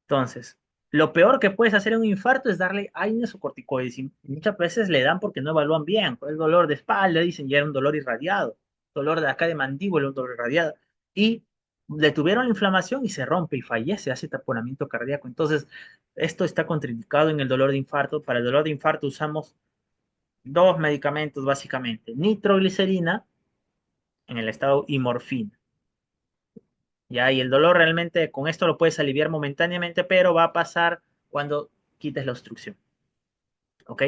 Entonces, lo peor que puedes hacer en un infarto es darle AINES o corticoides y muchas veces le dan porque no evalúan bien. El dolor de espalda, dicen ya era un dolor irradiado, dolor de acá de mandíbula, un dolor irradiado. Y detuvieron la inflamación y se rompe y fallece, hace taponamiento cardíaco. Entonces, esto está contraindicado en el dolor de infarto. Para el dolor de infarto usamos dos medicamentos básicamente, nitroglicerina en el estado y morfina. Ya, y el dolor realmente con esto lo puedes aliviar momentáneamente, pero va a pasar cuando quites la obstrucción, ¿ok?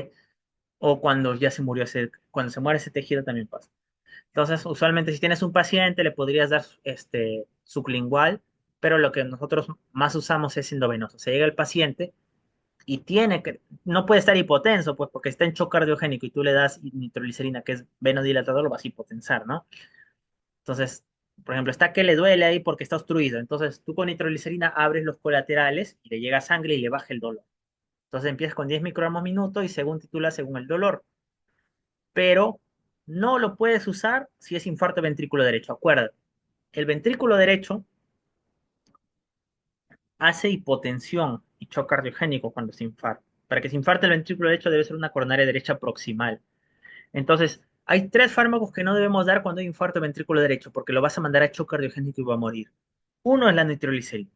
O cuando ya se murió cuando se muere ese tejido también pasa. Entonces, usualmente si tienes un paciente le podrías dar sublingual, pero lo que nosotros más usamos es endovenoso. Se llega el paciente y no puede estar hipotenso, pues porque está en shock cardiogénico y tú le das nitroglicerina, que es venodilatador, lo vas a hipotensar, ¿no? Entonces, por ejemplo, está que le duele ahí porque está obstruido. Entonces, tú con nitroglicerina abres los colaterales y le llega sangre y le baja el dolor. Entonces, empiezas con 10 microgramos minuto y según titula, según el dolor. Pero no lo puedes usar si es infarto ventrículo derecho. Acuérdate, el ventrículo derecho hace hipotensión y shock cardiogénico cuando se infarta. Para que se infarte el ventrículo derecho debe ser una coronaria derecha proximal. Entonces, hay tres fármacos que no debemos dar cuando hay infarto ventrículo derecho, porque lo vas a mandar a shock cardiogénico y va a morir. Uno es la nitroglicerina,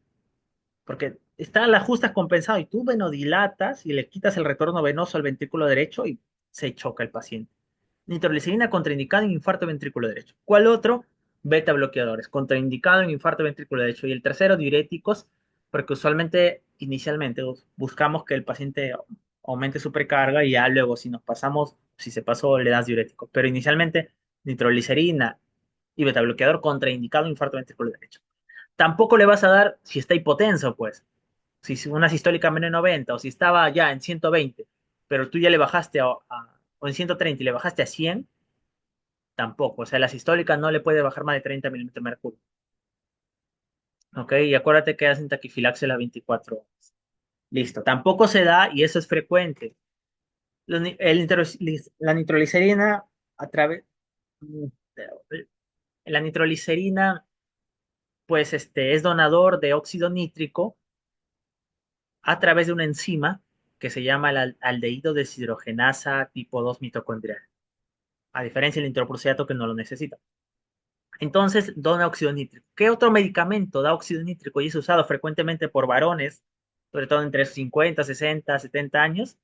porque está la justa compensado y tú venodilatas y le quitas el retorno venoso al ventrículo derecho y se choca el paciente. Nitroglicerina contraindicada en infarto ventrículo derecho. ¿Cuál otro? Beta bloqueadores, contraindicado en infarto ventrículo derecho. Y el tercero, diuréticos, porque usualmente, inicialmente, buscamos que el paciente aumente su precarga y ya luego, si nos pasamos, si se pasó, le das diuréticos. Pero inicialmente, nitroglicerina y beta bloqueador contraindicado en infarto ventrículo derecho. Tampoco le vas a dar si está hipotenso, pues. Si una sistólica menos de 90 o si estaba ya en 120, pero tú ya le bajaste o en 130 y le bajaste a 100, tampoco. O sea, la sistólica no le puede bajar más de 30 milímetros de mercurio. ¿Ok? Y acuérdate que hacen taquifilaxia a las 24 horas. Listo. Tampoco se da, y eso es frecuente. La nitroglicerina a través. mm, La nitroglicerina, pues, es donador de óxido nítrico a través de una enzima que se llama la aldehído deshidrogenasa tipo 2 mitocondrial, a diferencia del nitroprusiato que no lo necesita. Entonces, dona óxido nítrico. ¿Qué otro medicamento da óxido nítrico y es usado frecuentemente por varones, sobre todo entre 50, 60, 70 años?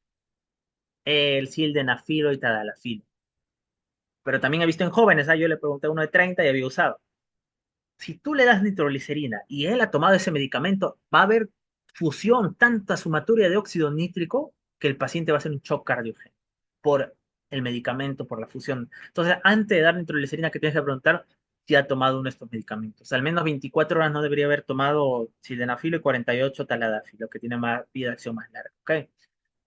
El sildenafilo y tadalafilo. Pero también he visto en jóvenes, yo le pregunté a uno de 30 y había usado. Si tú le das nitroglicerina y él ha tomado ese medicamento, va a haber fusión, tanta sumatoria de óxido nítrico que el paciente va a hacer un shock cardiogénico por el medicamento, por la fusión. Entonces, antes de dar nitroglicerina, que tienes que preguntar si ha tomado uno de estos medicamentos. Al menos 24 horas no debería haber tomado sildenafil y 48 taladafil, lo que tiene más vida de acción más larga. ¿Ok?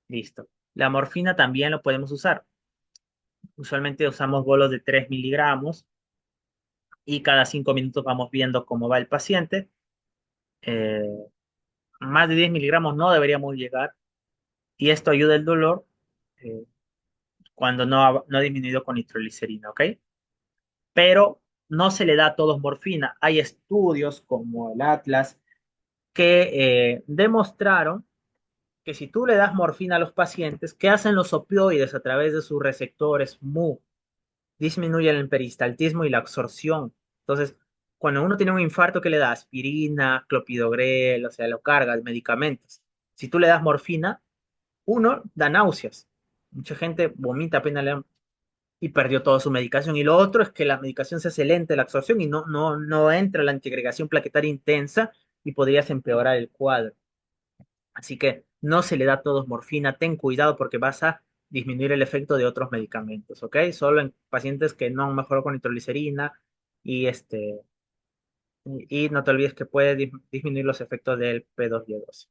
Listo. La morfina también lo podemos usar. Usualmente usamos bolos de 3 miligramos y cada 5 minutos vamos viendo cómo va el paciente. Eh, Más de 10 miligramos no deberíamos llegar y esto ayuda el dolor eh, cuando no ha disminuido con nitroglicerina, ¿ok? Pero no se le da a todos morfina. Hay estudios como el Atlas que demostraron que si tú le das morfina a los pacientes, ¿qué hacen los opioides a través de sus receptores Mu? Disminuyen el peristaltismo y la absorción. Entonces, cuando uno tiene un infarto, ¿qué le da? Aspirina, clopidogrel, o sea, lo cargas, medicamentos. Si tú le das morfina, uno, da náuseas. Mucha gente vomita apenas le dan y perdió toda su medicación. Y lo otro es que la medicación se hace lenta la absorción y no entra la antiagregación plaquetaria intensa y podrías empeorar el cuadro. Así que no se le da a todos morfina, ten cuidado porque vas a disminuir el efecto de otros medicamentos, ¿ok? Solo en pacientes que no han mejorado con nitroglicerina y y no te olvides que puede disminuir los efectos del P2Y12.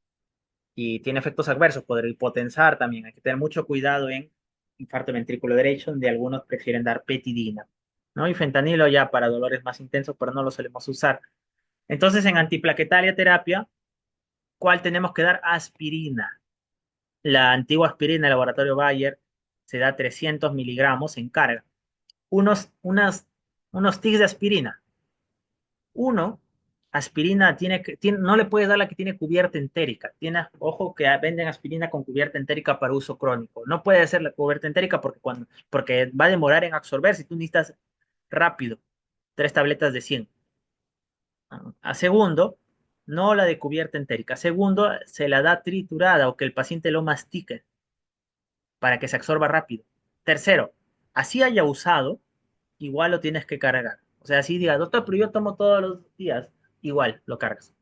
Y tiene efectos adversos, poder hipotensar también. Hay que tener mucho cuidado en infarto ventrículo derecho, donde algunos prefieren dar petidina, ¿no? Y fentanilo ya para dolores más intensos, pero no lo solemos usar. Entonces, en antiplaquetaria terapia, ¿cuál tenemos que dar? Aspirina. La antigua aspirina del laboratorio Bayer se da 300 miligramos en carga. Unos tics de aspirina. Uno, aspirina no le puedes dar la que tiene cubierta entérica. Ojo que venden aspirina con cubierta entérica para uso crónico. No puede ser la cubierta entérica porque va a demorar en absorber si tú necesitas rápido. 3 tabletas de 100. A segundo, no la de cubierta entérica. Segundo, se la da triturada o que el paciente lo mastique para que se absorba rápido. Tercero, así haya usado, igual lo tienes que cargar. O sea, si diga, doctor, pero yo tomo todos los días, igual lo cargas.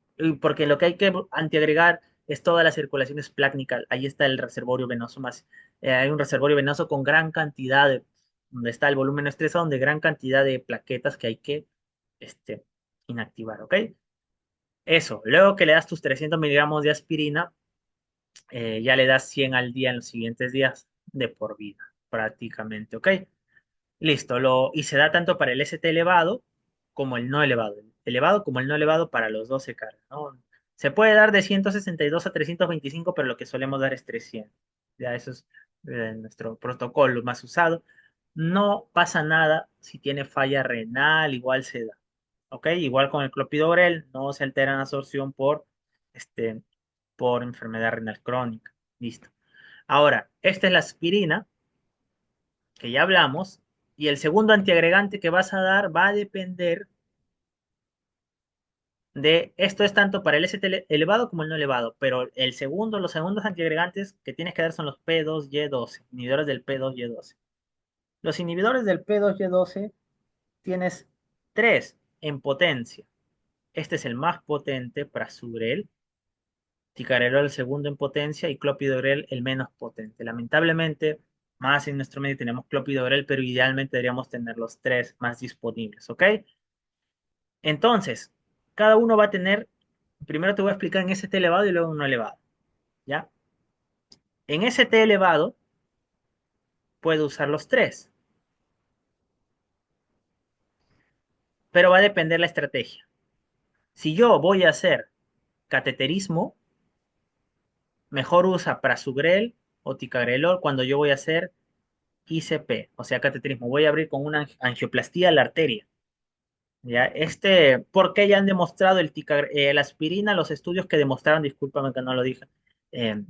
Porque lo que hay que antiagregar es toda la circulación esplácnica. Ahí está el reservorio venoso más. Hay un reservorio venoso con gran cantidad donde está el volumen estresado, de gran cantidad de plaquetas que hay que este, inactivar, ¿ok? Eso. Luego que le das tus 300 miligramos de aspirina, ya le das 100 al día en los siguientes días de por vida, prácticamente, ¿ok? Listo, y se da tanto para el ST elevado como el no elevado. El elevado como el no elevado para los 12 cargas, ¿no? Se puede dar de 162 a 325, pero lo que solemos dar es 300. Ya eso es nuestro protocolo más usado. No pasa nada si tiene falla renal, igual se da. ¿Ok? Igual con el clopidogrel, no se altera la absorción este, por enfermedad renal crónica. Listo. Ahora, esta es la aspirina que ya hablamos, y el segundo antiagregante que vas a dar va a depender esto es tanto para el ST elevado como el no elevado, pero los segundos antiagregantes que tienes que dar son los P2Y12, inhibidores del P2Y12. Los inhibidores del P2Y12 tienes tres en potencia. Este es el más potente, Prasugrel, ticagrelor el segundo en potencia y clopidogrel el menos potente. Lamentablemente, más en nuestro medio tenemos clopidogrel, pero idealmente deberíamos tener los tres más disponibles, ¿ok? Entonces, cada uno va a tener, primero te voy a explicar en ST elevado y luego en no elevado, ¿ya? En ST elevado puedo usar los tres, pero va a depender la estrategia. Si yo voy a hacer cateterismo, mejor usa prasugrel o ticagrelor cuando yo voy a hacer ICP, o sea, cateterismo. Voy a abrir con una angioplastía la arteria. ¿Ya? Porque ya han demostrado la aspirina, los estudios que demostraron, discúlpame que no lo dije, eh,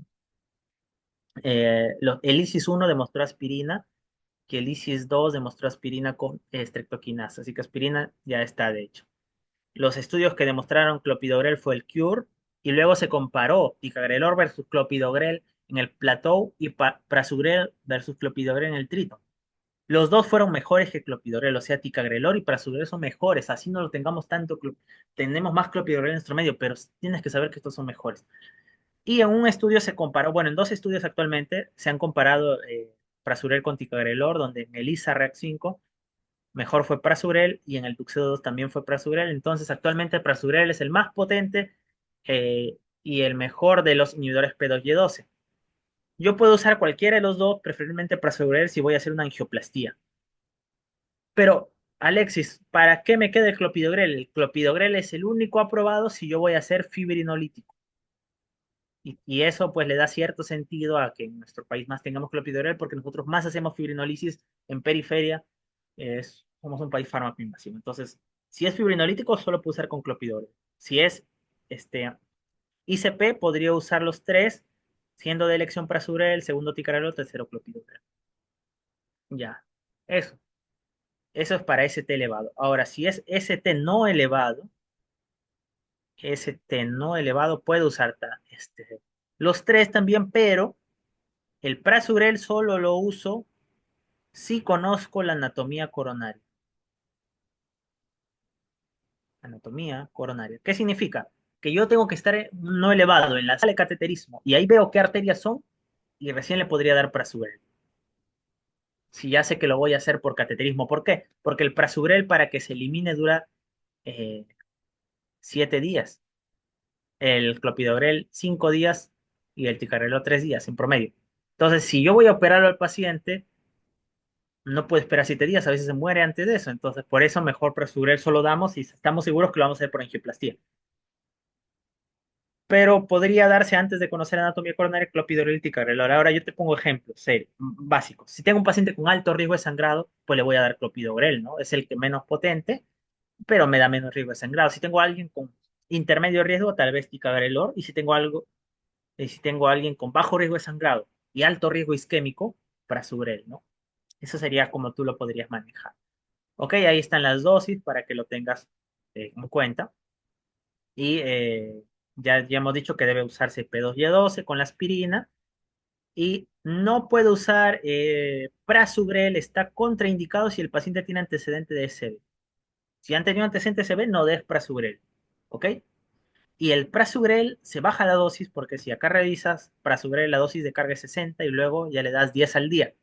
el ISIS 1 demostró aspirina, que el ISIS 2 demostró aspirina con streptokinasa, así que aspirina ya está de hecho. Los estudios que demostraron clopidogrel fue el CURE, y luego se comparó ticagrelor versus clopidogrel en el plateau y prasugrel versus clopidogrel en el trito. Los dos fueron mejores que clopidogrel, o sea, ticagrelor y prasugrel son mejores, así no lo tengamos tanto, tenemos más clopidogrel en nuestro medio, pero tienes que saber que estos son mejores. Y en un estudio se comparó, bueno, en dos estudios actualmente se han comparado prasugrel con ticagrelor, donde en el ISA-REACT 5 mejor fue Prasugrel y en el Tuxedo 2 también fue Prasugrel. Entonces, actualmente Prasugrel es el más potente y el mejor de los inhibidores P2Y12. Yo puedo usar cualquiera de los dos, preferiblemente Prasugrel si voy a hacer una angioplastía. Pero, Alexis, ¿para qué me queda el clopidogrel? El clopidogrel es el único aprobado si yo voy a hacer fibrinolítico. Y eso pues le da cierto sentido a que en nuestro país más tengamos clopidogrel porque nosotros más hacemos fibrinolisis en periferia. Somos un país fármaco invasivo. Entonces, si es fibrinolítico, solo puedo usar con clopidogrel. Si es este, ICP, podría usar los tres, siendo de elección prasugrel, segundo ticarelo, tercero clopidogrel. Ya, eso. Eso es para ST elevado. Ahora, si es ST no elevado puede usar los tres también, pero el prasugrel solo lo uso si conozco la anatomía coronaria. Anatomía coronaria. ¿Qué significa? Que yo tengo que estar no elevado en la sala de cateterismo y ahí veo qué arterias son y recién le podría dar prasugrel. Si ya sé que lo voy a hacer por cateterismo. ¿Por qué? Porque el prasugrel para que se elimine dura eh, 7 días. El clopidogrel 5 días y el ticarello 3 días en promedio. Entonces, si yo voy a operar al paciente, no puede esperar 7 días, a veces se muere antes de eso. Entonces, por eso mejor prasugrel solo damos y estamos seguros que lo vamos a hacer por angioplastía. Pero podría darse antes de conocer anatomía coronaria, clopidogrel y ticarello. Ahora yo te pongo ejemplos básicos. Si tengo un paciente con alto riesgo de sangrado, pues le voy a dar clopidogrel, ¿no? Es el que menos potente, pero me da menos riesgo de sangrado. Si tengo a alguien con intermedio riesgo, tal vez ticagrelor. Y si tengo a alguien con bajo riesgo de sangrado y alto riesgo isquémico, prasugrel, ¿no? Eso sería como tú lo podrías manejar. Ok, ahí están las dosis para que lo tengas en cuenta. Y ya hemos dicho que debe usarse P2Y12 con la aspirina. Y no puede usar prasugrel, está contraindicado si el paciente tiene antecedente de SB. Si han tenido antecedente de SB, no des prasugrel. ¿Ok? Y el prasugrel se baja la dosis porque si acá revisas, prasugrel la dosis de carga es 60 y luego ya le das 10 al día.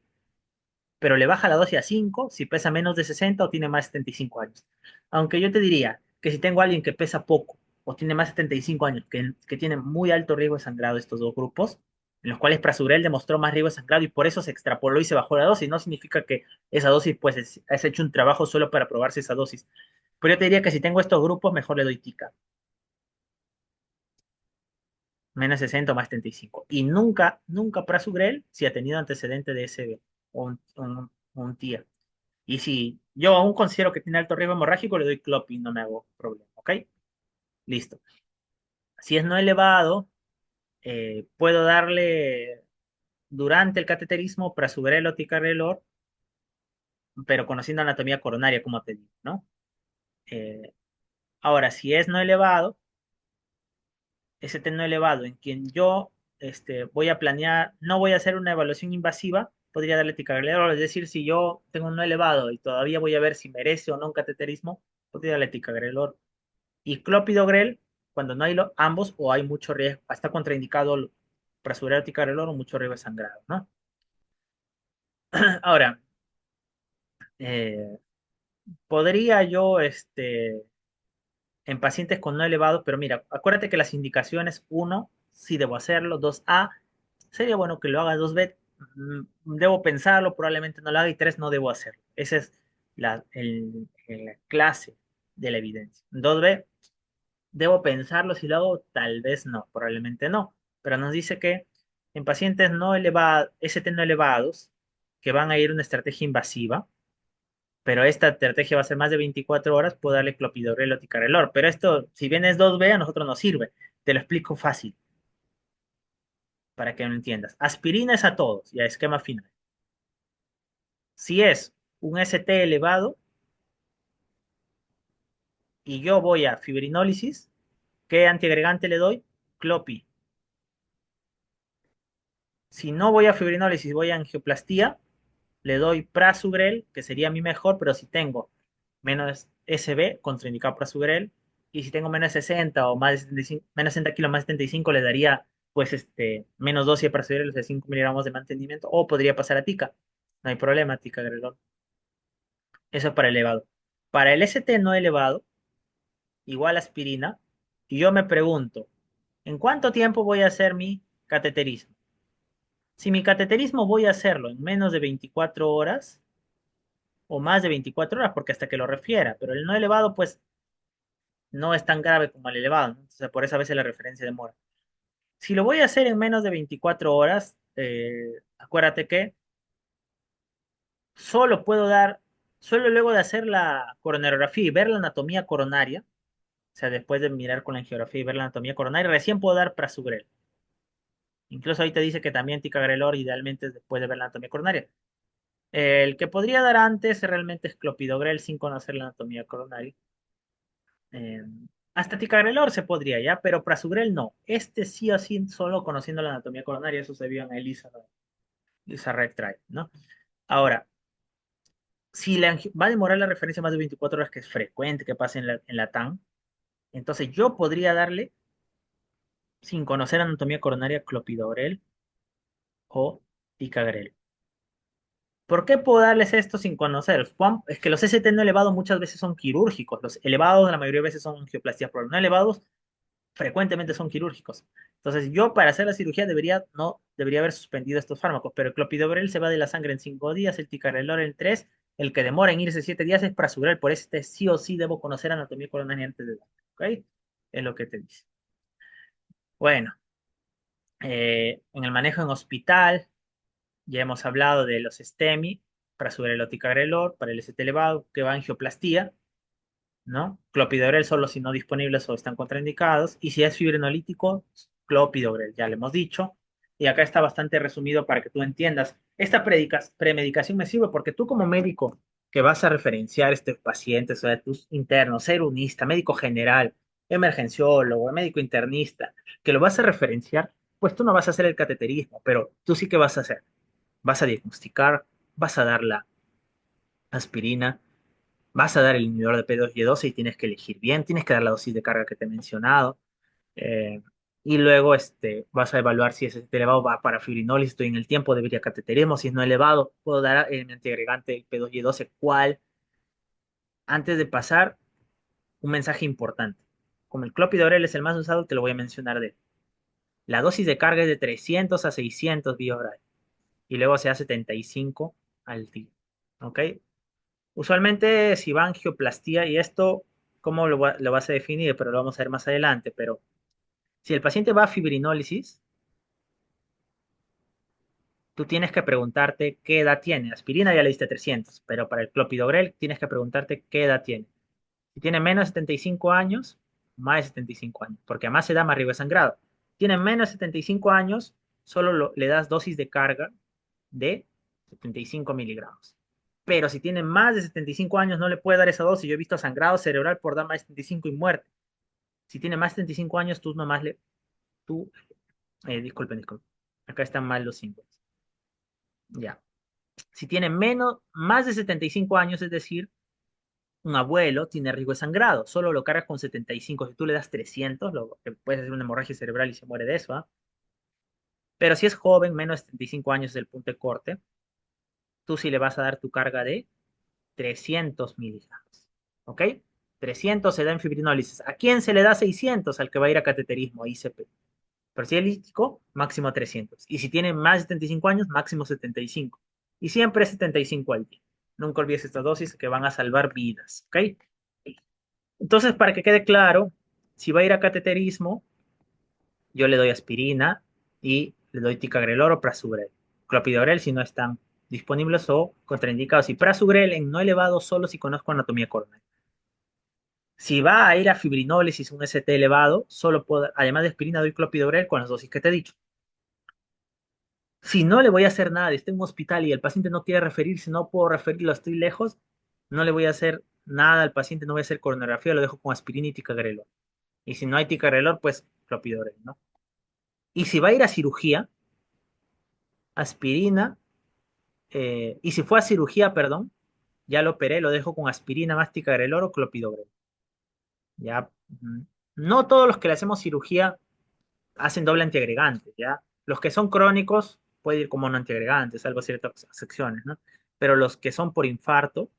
Pero le baja la dosis a 5 si pesa menos de 60 o tiene más de 75 años. Aunque yo te diría que si tengo a alguien que pesa poco o tiene más de 75 años, que tiene muy alto riesgo de sangrado, estos dos grupos, en los cuales prasugrel demostró más riesgo de sangrado y por eso se extrapoló y se bajó la dosis, no significa que esa dosis, pues, has hecho un trabajo solo para probarse esa dosis. Pero yo te diría que si tengo estos grupos, mejor le doy TICA. Menos 60 o más 75. Y nunca, nunca prasugrel si ha tenido antecedente de SB o un TIA. Y si yo aún considero que tiene alto riesgo hemorrágico, le doy clopin, no me hago problema. ¿Ok? Listo. Si es no elevado, puedo darle durante el cateterismo prasugrel o ticarelor, pero conociendo anatomía coronaria, como te digo, ¿no? Eh, Ahora, si es no elevado, ese T no elevado en quien yo voy a planear, no voy a hacer una evaluación invasiva, podría darle ticagrelor, es decir, si yo tengo un no elevado y todavía voy a ver si merece o no un cateterismo, podría darle ticagrelor. Y clopidogrel, cuando no hay ambos o hay mucho riesgo, está contraindicado prasugrel o ticagrelor o mucho riesgo de sangrado, ¿no? Ahora, eh, podría yo, en pacientes con no elevado, pero mira, acuérdate que las indicaciones, uno, sí debo hacerlo, dos, A, sería bueno que lo haga, dos, B, debo pensarlo, probablemente no lo haga, y tres, no debo hacerlo. Esa es la clase de la evidencia. Dos, B, debo pensarlo si lo hago, tal vez no, probablemente no, pero nos dice que en pacientes no elevados, ST no elevados, que van a ir una estrategia invasiva, pero esta estrategia va a ser más de 24 horas, puedo darle clopidogrel o ticarelor. Pero esto, si bien es 2B, a nosotros nos sirve. Te lo explico fácil para que lo entiendas. Aspirina es a todos y a esquema final. Si es un ST elevado y yo voy a fibrinólisis, ¿qué antiagregante le doy? Clopi. Si no voy a fibrinólisis, voy a angioplastía, le doy prasugrel, que sería mi mejor, pero si tengo menos SB, contraindicado prasugrel, y si tengo menos 60 o más de 75, menos 60 kilos, más de 75, le daría pues menos dosis de prasugrel, o sea, 5 miligramos de mantenimiento, o podría pasar a TICA, no hay problema, TICA grelor. Eso es para elevado. Para el ST no elevado, igual aspirina, y yo me pregunto, ¿en cuánto tiempo voy a hacer mi cateterismo? Si mi cateterismo voy a hacerlo en menos de 24 horas o más de 24 horas, porque hasta que lo refiera, pero el no elevado, pues no es tan grave como el elevado, ¿no? Entonces, por eso a veces la referencia demora. Si lo voy a hacer en menos de 24 horas, acuérdate que solo puedo dar, solo luego de hacer la coronariografía y ver la anatomía coronaria, o sea, después de mirar con la angiografía y ver la anatomía coronaria, recién puedo dar prasugrel. Incluso ahí te dice que también ticagrelor idealmente es después de ver la anatomía coronaria. El que podría dar antes realmente es clopidogrel sin conocer la anatomía coronaria. Eh, Hasta ticagrelor se podría ya, pero prasugrel no. Este sí o sí, solo conociendo la anatomía coronaria, eso se vio en Elisa Rectribe, ¿no? Ahora, si va a demorar la referencia más de 24 horas, que es frecuente que pase en la TAM, entonces yo podría darle, sin conocer anatomía coronaria, clopidogrel o ticagrel. ¿Por qué puedo darles esto sin conocer? Es que los ST no elevados muchas veces son quirúrgicos. Los elevados, la mayoría de veces son angioplastías, pero los no elevados frecuentemente son quirúrgicos. Entonces, yo para hacer la cirugía no, debería haber suspendido estos fármacos, pero el clopidogrel se va de la sangre en 5 días, el ticagrelor en 3, el que demora en irse 7 días es prasugrel, por este sí o sí debo conocer anatomía coronaria antes de dar, ¿ok? Es lo que te dice. Bueno, en el manejo en hospital, ya hemos hablado de los STEMI, prasugrel o ticagrelor, para el ST elevado, que va a angioplastía, ¿no? Clopidogrel solo si no disponibles o están contraindicados. Y si es fibrinolítico, clopidogrel, ya le hemos dicho. Y acá está bastante resumido para que tú entiendas. Esta premedicación me sirve porque tú como médico que vas a referenciar estos pacientes, o sea, tus internos, ser unista, médico general, emergenciólogo, médico internista, que lo vas a referenciar, pues tú no vas a hacer el cateterismo, pero tú sí que vas a hacer. Vas a diagnosticar, vas a dar la aspirina, vas a dar el inhibidor de P2Y12 y tienes que elegir bien, tienes que dar la dosis de carga que te he mencionado. eh, y luego vas a evaluar si es elevado va para fibrinólisis, estoy en el tiempo, debería cateterismo, si es no elevado, puedo dar el antiagregante P2Y12, ¿cuál? Antes de pasar, un mensaje importante. Como el clopidogrel es el más usado, te lo voy a mencionar de él. La dosis de carga es de 300 a 600 vía oral y luego se hace 75 al día. ¿Ok? Usualmente si va angioplastía y esto, ¿cómo lo vas a definir? Pero lo vamos a ver más adelante. Pero si el paciente va a fibrinólisis, tú tienes que preguntarte qué edad tiene. Aspirina ya le diste 300, pero para el clopidogrel tienes que preguntarte qué edad tiene. Si tiene menos de 75 años, más de 75 años, porque a más edad más riesgo de sangrado. Tiene menos de 75 años, solo le das dosis de carga de 75 miligramos. Pero si tiene más de 75 años, no le puede dar esa dosis. Yo he visto sangrado cerebral por dar más de 75 y muerte. Si tiene más de 75 años, tú nomás tú, disculpen. Acá están mal los símbolos. Ya. Si tiene más de 75 años, es decir, un abuelo tiene riesgo de sangrado. Solo lo cargas con 75. Si tú le das 300, puedes hacer una hemorragia cerebral y se muere de eso, ¿ah? Pero si es joven, menos de 75 años es el punto de corte, tú sí le vas a dar tu carga de 300 miligramos. ¿Ok? 300 se da en fibrinólisis. ¿A quién se le da 600? Al que va a ir a cateterismo, a ICP. Pero si es lítico, máximo 300. Y si tiene más de 75 años, máximo 75. Y siempre 75 al día. Nunca olvides estas dosis que van a salvar vidas. ¿Ok? Entonces, para que quede claro, si va a ir a cateterismo, yo le doy aspirina y le doy ticagrelor o prasugrel. Clopidogrel si no están disponibles o contraindicados. Y prasugrel en no elevado solo si conozco anatomía coronaria. Si va a ir a fibrinólisis, un ST elevado, solo puedo, además de aspirina, doy clopidogrel con las dosis que te he dicho. Si no le voy a hacer nada, estoy en un hospital y el paciente no quiere referirse, no puedo referirlo, estoy lejos, no le voy a hacer nada al paciente, no voy a hacer coronografía, lo dejo con aspirina y ticagrelor. Y si no hay ticagrelor, pues clopidogrel, ¿no? Y si va a ir a cirugía, aspirina, y si fue a cirugía, perdón, ya lo operé, lo dejo con aspirina más ticagrelor o clopidogrel. Ya, no todos los que le hacemos cirugía hacen doble antiagregante, ¿ya? Los que son crónicos puede ir como un antiagregante, salvo ciertas secciones, ¿no? Pero los que son por infarto,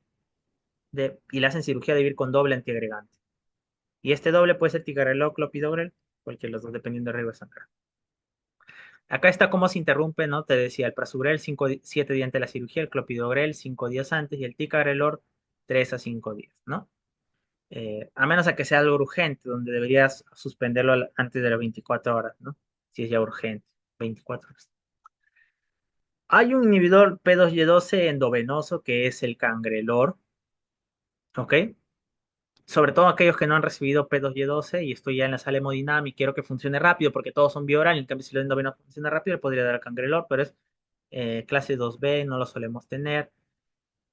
y le hacen cirugía de vir con doble antiagregante. Y este doble puede ser ticagrelor, clopidogrel, cualquiera de los dos, dependiendo del riesgo de sangrar. Acá está cómo se interrumpe, ¿no? Te decía, el prasugrel 7 días antes de la cirugía, el clopidogrel 5 días antes y el ticagrelor 3 a 5 días, ¿no? A menos a que sea algo urgente, donde deberías suspenderlo antes de las 24 horas, ¿no? Si es ya urgente, 24 horas. Hay un inhibidor P2Y12 endovenoso que es el cangrelor, ¿ok? Sobre todo aquellos que no han recibido P2Y12 y estoy ya en la sala hemodinâmica y quiero que funcione rápido porque todos son vía oral, en cambio si lo endovenoso funciona rápido le podría dar cangrelor, pero es clase 2B, no lo solemos tener.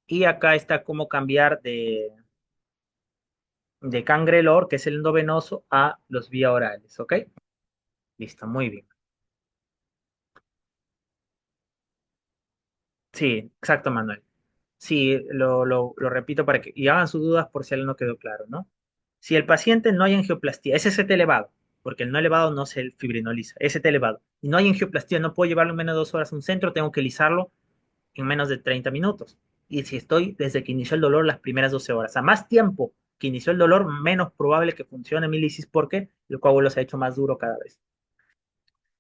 Y acá está cómo cambiar de cangrelor, que es el endovenoso, a los vía orales, ¿ok? Listo, muy bien. Sí, exacto, Manuel. Sí, lo repito para que y hagan sus dudas por si algo no quedó claro, ¿no? Si el paciente no hay angioplastía, es ST elevado, porque el no elevado no se fibrinoliza, ST elevado, y no hay angioplastía, no puedo llevarlo en menos de 2 horas a un centro, tengo que lisarlo en menos de 30 minutos. Y si estoy desde que inició el dolor las primeras 12 horas, a más tiempo que inició el dolor, menos probable que funcione mi lisis porque el coágulo se ha hecho más duro cada vez.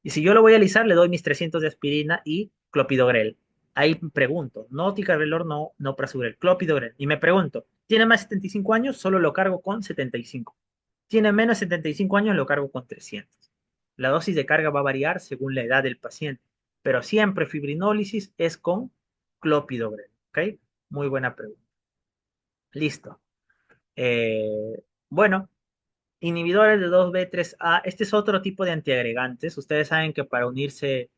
Y si yo lo voy a alisar, le doy mis 300 de aspirina y clopidogrel. Ahí pregunto, no ticagrelor, no prasugrel, clopidogrel. Y me pregunto, ¿tiene más de 75 años? Solo lo cargo con 75. ¿Tiene menos de 75 años? Lo cargo con 300. La dosis de carga va a variar según la edad del paciente, pero siempre fibrinólisis es con clopidogrel. ¿Ok? Muy buena pregunta. Listo. Bueno, inhibidores de 2B3A. Este es otro tipo de antiagregantes. Ustedes saben que para unirse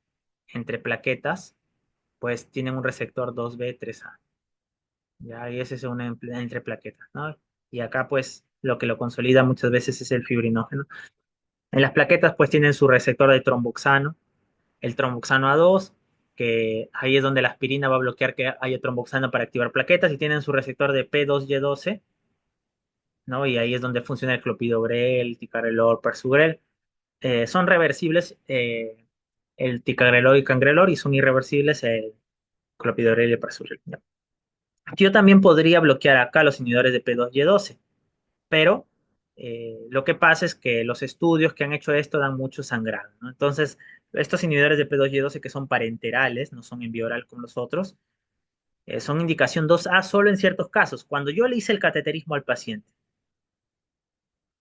entre plaquetas, pues tienen un receptor 2B3A. Ya, y ese es un entre plaquetas, ¿no? Y acá, pues, lo que lo consolida muchas veces es el fibrinógeno. En las plaquetas, pues, tienen su receptor de tromboxano, el tromboxano A2, que ahí es donde la aspirina va a bloquear que haya tromboxano para activar plaquetas, y tienen su receptor de P2Y12, ¿no? Y ahí es donde funciona el clopidogrel, ticagrelor, prasugrel. Son reversibles el ticagrelor y cangrelor y son irreversibles el clopidogrel y el prasugrel. ¿Ya? Yo también podría bloquear acá los inhibidores de P2Y12, pero lo que pasa es que los estudios que han hecho esto dan mucho sangrado, ¿no? Entonces, estos inhibidores de P2Y12 que son parenterales, no son en vía oral como los otros, son indicación 2A solo en ciertos casos. Cuando yo le hice el cateterismo al paciente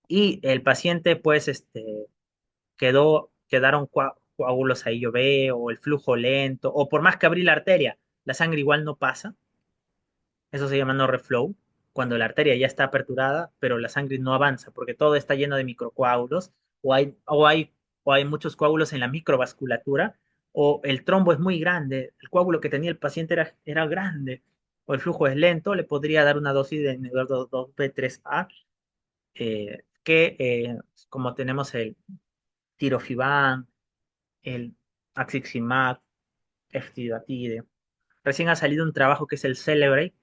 y el paciente, pues, quedaron coágulos ahí yo veo, o el flujo lento, o por más que abrí la arteria, la sangre igual no pasa. Eso se llama no reflow, cuando la arteria ya está aperturada, pero la sangre no avanza, porque todo está lleno de microcoágulos, o hay muchos coágulos en la microvasculatura, o el trombo es muy grande, el coágulo que tenía el paciente era grande, o el flujo es lento, le podría dar una dosis de inhibidor 2B3A, como tenemos el tirofiban, el axiximab, eftidatide. Recién ha salido un trabajo que es el Celebrate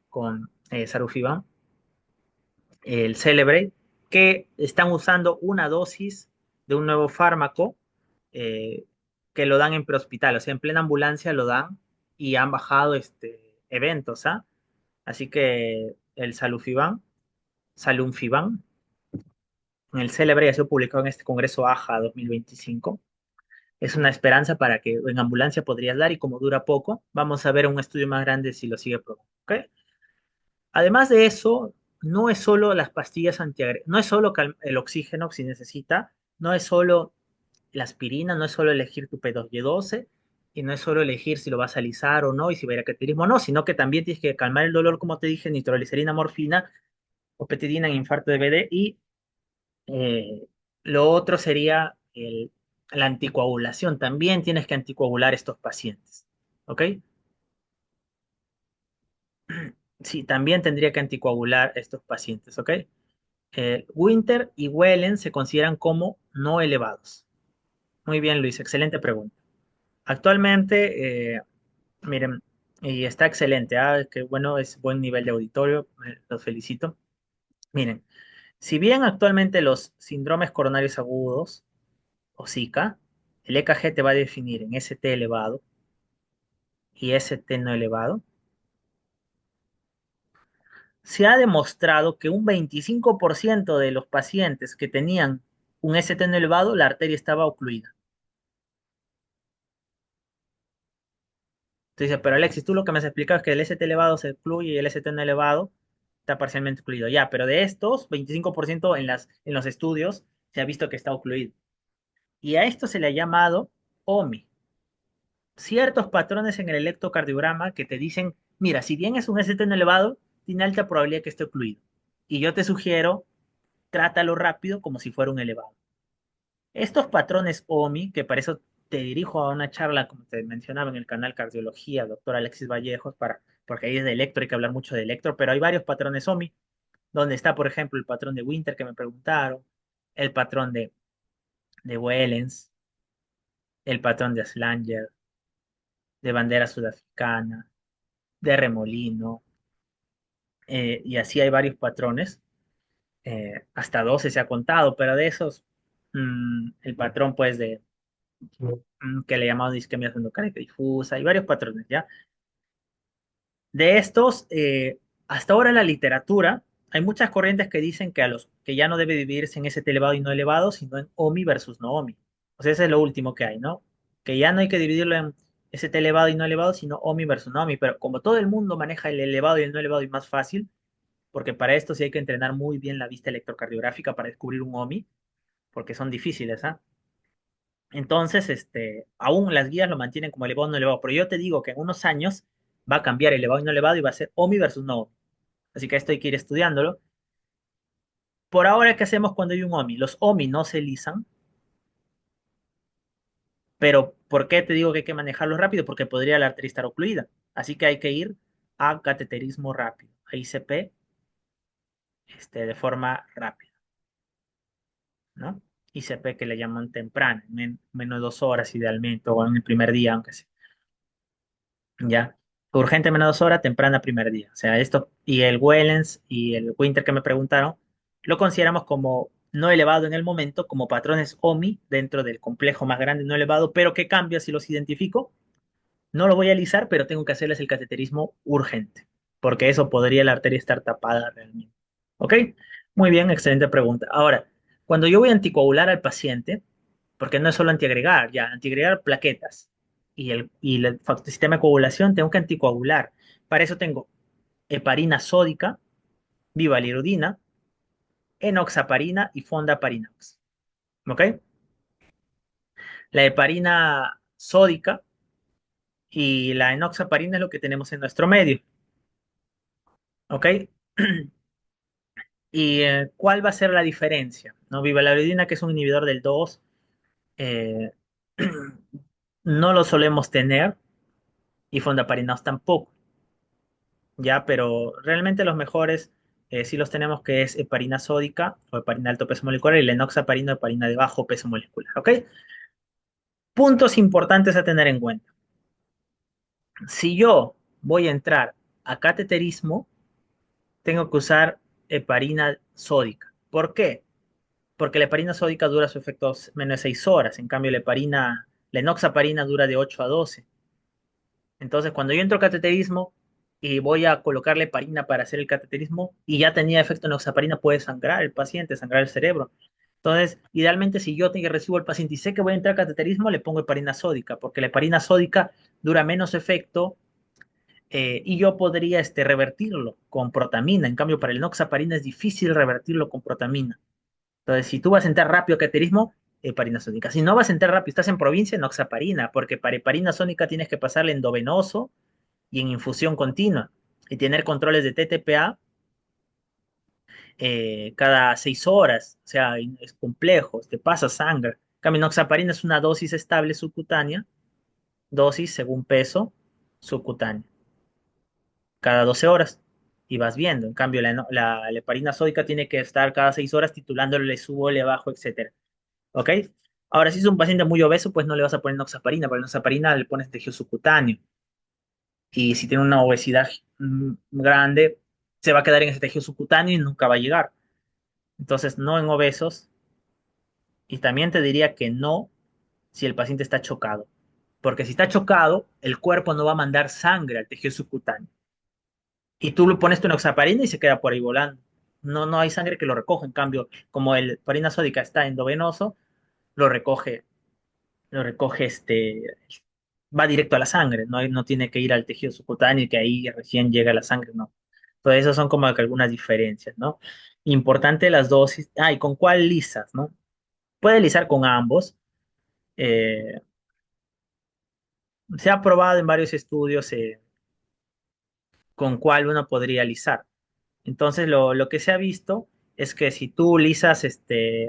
con Sarufiban, el Celebrate, que están usando una dosis de un nuevo fármaco eh, que lo dan en prehospital, o sea, en plena ambulancia lo dan y han bajado eventos, ¿ah? Así que el Salunfiban, en el Celebrate ha sido publicado en este Congreso AJA 2025. Es una esperanza para que en ambulancia podrías dar y como dura poco, vamos a ver un estudio más grande si lo sigue probando. ¿Ok? Además de eso, no es solo las pastillas antiagregantes, no es solo el oxígeno si necesita, no es solo la aspirina, no es solo elegir tu P2Y12 y no es solo elegir si lo vas a alisar o no y si va a ir a cateterismo o no, sino que también tienes que calmar el dolor, como te dije, nitroglicerina, morfina o petidina en infarto de BD y eh, lo otro sería la anticoagulación. También tienes que anticoagular estos pacientes. ¿Ok? Sí, también tendría que anticoagular estos pacientes. ¿Ok? Winter y Wellen se consideran como no elevados. Muy bien, Luis, excelente pregunta. Actualmente, miren, y está excelente, que bueno, es buen nivel de auditorio, los felicito. Miren, si bien actualmente los síndromes coronarios agudos o SICA, el EKG te va a definir en ST elevado y ST no elevado. se ha demostrado que un 25% de los pacientes que tenían un ST no elevado, la arteria estaba ocluida. Entonces, pero Alexis, tú lo que me has explicado es que el ST elevado se ocluye y el ST no elevado está parcialmente ocluido. Ya, pero de estos, 25% en los estudios se ha visto que está ocluido. Y a esto se le ha llamado OMI. Ciertos patrones en el electrocardiograma que te dicen, mira, si bien es un ST no elevado, tiene alta probabilidad que esté ocluido. Y yo te sugiero, trátalo rápido como si fuera un elevado. Estos patrones OMI, que para eso te dirijo a una charla, como te mencionaba en el canal Cardiología, doctor Alexis Vallejos, porque ahí es de electro, hay que hablar mucho de electro, pero hay varios patrones OMI, donde está, por ejemplo, el patrón de Winter que me preguntaron, el patrón de Wellens, el patrón de Slanger, de bandera sudafricana, de remolino, y así hay varios patrones, hasta 12 se ha contado, pero de esos, el patrón pues que le llamamos disquemia endocárdica difusa, hay varios patrones, ¿ya? De estos, hasta ahora en la literatura, hay muchas corrientes que dicen que ya no debe dividirse en ST elevado y no elevado, sino en OMI versus no OMI. O sea, ese es lo último que hay, ¿no? Que ya no hay que dividirlo en ST elevado y no elevado, sino OMI versus no OMI. Pero como todo el mundo maneja el elevado y el no elevado y más fácil, porque para esto sí hay que entrenar muy bien la vista electrocardiográfica para descubrir un OMI, porque son difíciles, ¿ah? Entonces, aún las guías lo mantienen como elevado y no elevado, pero yo te digo que en unos años va a cambiar elevado y no elevado y va a ser OMI versus no OMI. Así que esto hay que ir estudiándolo. Por ahora, ¿qué hacemos cuando hay un OMI? Los OMI no se lisan, pero ¿por qué te digo que hay que manejarlo rápido? Porque podría la arteria estar ocluida. Así que hay que ir a cateterismo rápido, a ICP, de forma rápida, ¿no? ICP que le llaman temprana, menos de 2 horas idealmente, o en el primer día, aunque sea. Ya. Urgente menos 2 horas, temprana primer día. O sea, esto y el Wellens y el Winter que me preguntaron, lo consideramos como no elevado en el momento, como patrones OMI dentro del complejo más grande no elevado, pero ¿qué cambia si los identifico? No lo voy a alisar, pero tengo que hacerles el cateterismo urgente, porque eso podría la arteria estar tapada realmente. ¿Ok? Muy bien, excelente pregunta. Ahora, cuando yo voy a anticoagular al paciente, porque no es solo antiagregar, ya, antiagregar plaquetas y el sistema de coagulación, tengo que anticoagular. Para eso tengo heparina sódica, bivalirudina, enoxaparina y fondaparinox. ¿Ok? La heparina sódica y la enoxaparina es lo que tenemos en nuestro medio. ¿Ok? ¿Y cuál va a ser la diferencia? ¿No? Bivalirudina, que es un inhibidor del 2, eh, no lo solemos tener y fondaparinox tampoco. Ya, pero realmente los mejores sí los tenemos, que es heparina sódica o heparina de alto peso molecular y la enoxaparina o heparina de bajo peso molecular, ¿ok? Puntos importantes a tener en cuenta. Si yo voy a entrar a cateterismo, tengo que usar heparina sódica. ¿Por qué? Porque la heparina sódica dura su efecto menos de 6 horas, en cambio la enoxaparina dura de 8 a 12. Entonces, cuando yo entro a cateterismo y voy a colocarle heparina para hacer el cateterismo y ya tenía efecto enoxaparina, puede sangrar el paciente, sangrar el cerebro. Entonces, idealmente, si yo recibo al paciente y sé que voy a entrar a cateterismo, le pongo heparina sódica, porque la heparina sódica dura menos efecto, y yo podría revertirlo con protamina. En cambio, para el enoxaparina es difícil revertirlo con protamina. Entonces, si tú vas a entrar rápido a cateterismo, heparina sódica. Si no vas a entrar rápido, estás en provincia, enoxaparina, porque para heparina sódica tienes que pasarle endovenoso y en infusión continua y tener controles de TTPA cada 6 horas. O sea, es complejo, te pasa sangre. En cambio, enoxaparina es una dosis estable subcutánea, dosis según peso subcutánea, cada 12 horas. Y vas viendo. En cambio, la heparina sódica tiene que estar cada 6 horas titulándole, le subo, le bajo, etcétera. ¿Ok? Ahora, si es un paciente muy obeso, pues no le vas a poner enoxaparina, porque enoxaparina le pones tejido subcutáneo. Y si tiene una obesidad grande, se va a quedar en ese tejido subcutáneo y nunca va a llegar. Entonces, no en obesos. Y también te diría que no si el paciente está chocado. Porque si está chocado, el cuerpo no va a mandar sangre al tejido subcutáneo. y tú le pones tu enoxaparina y se queda por ahí volando. No, no hay sangre que lo recoja. En cambio, como el heparina sódica está endovenoso, lo recoge, lo recoge va directo a la sangre, no tiene que ir al tejido subcutáneo y que ahí recién llega la sangre, no. Entonces, esas son como que algunas diferencias, ¿no? Importante las dosis. Ah, ¿y con cuál lisas, no? Puede lisar con ambos. Eh, Se ha probado en varios estudios con cuál uno podría lisar. Entonces, lo que se ha visto es que si tú lisas,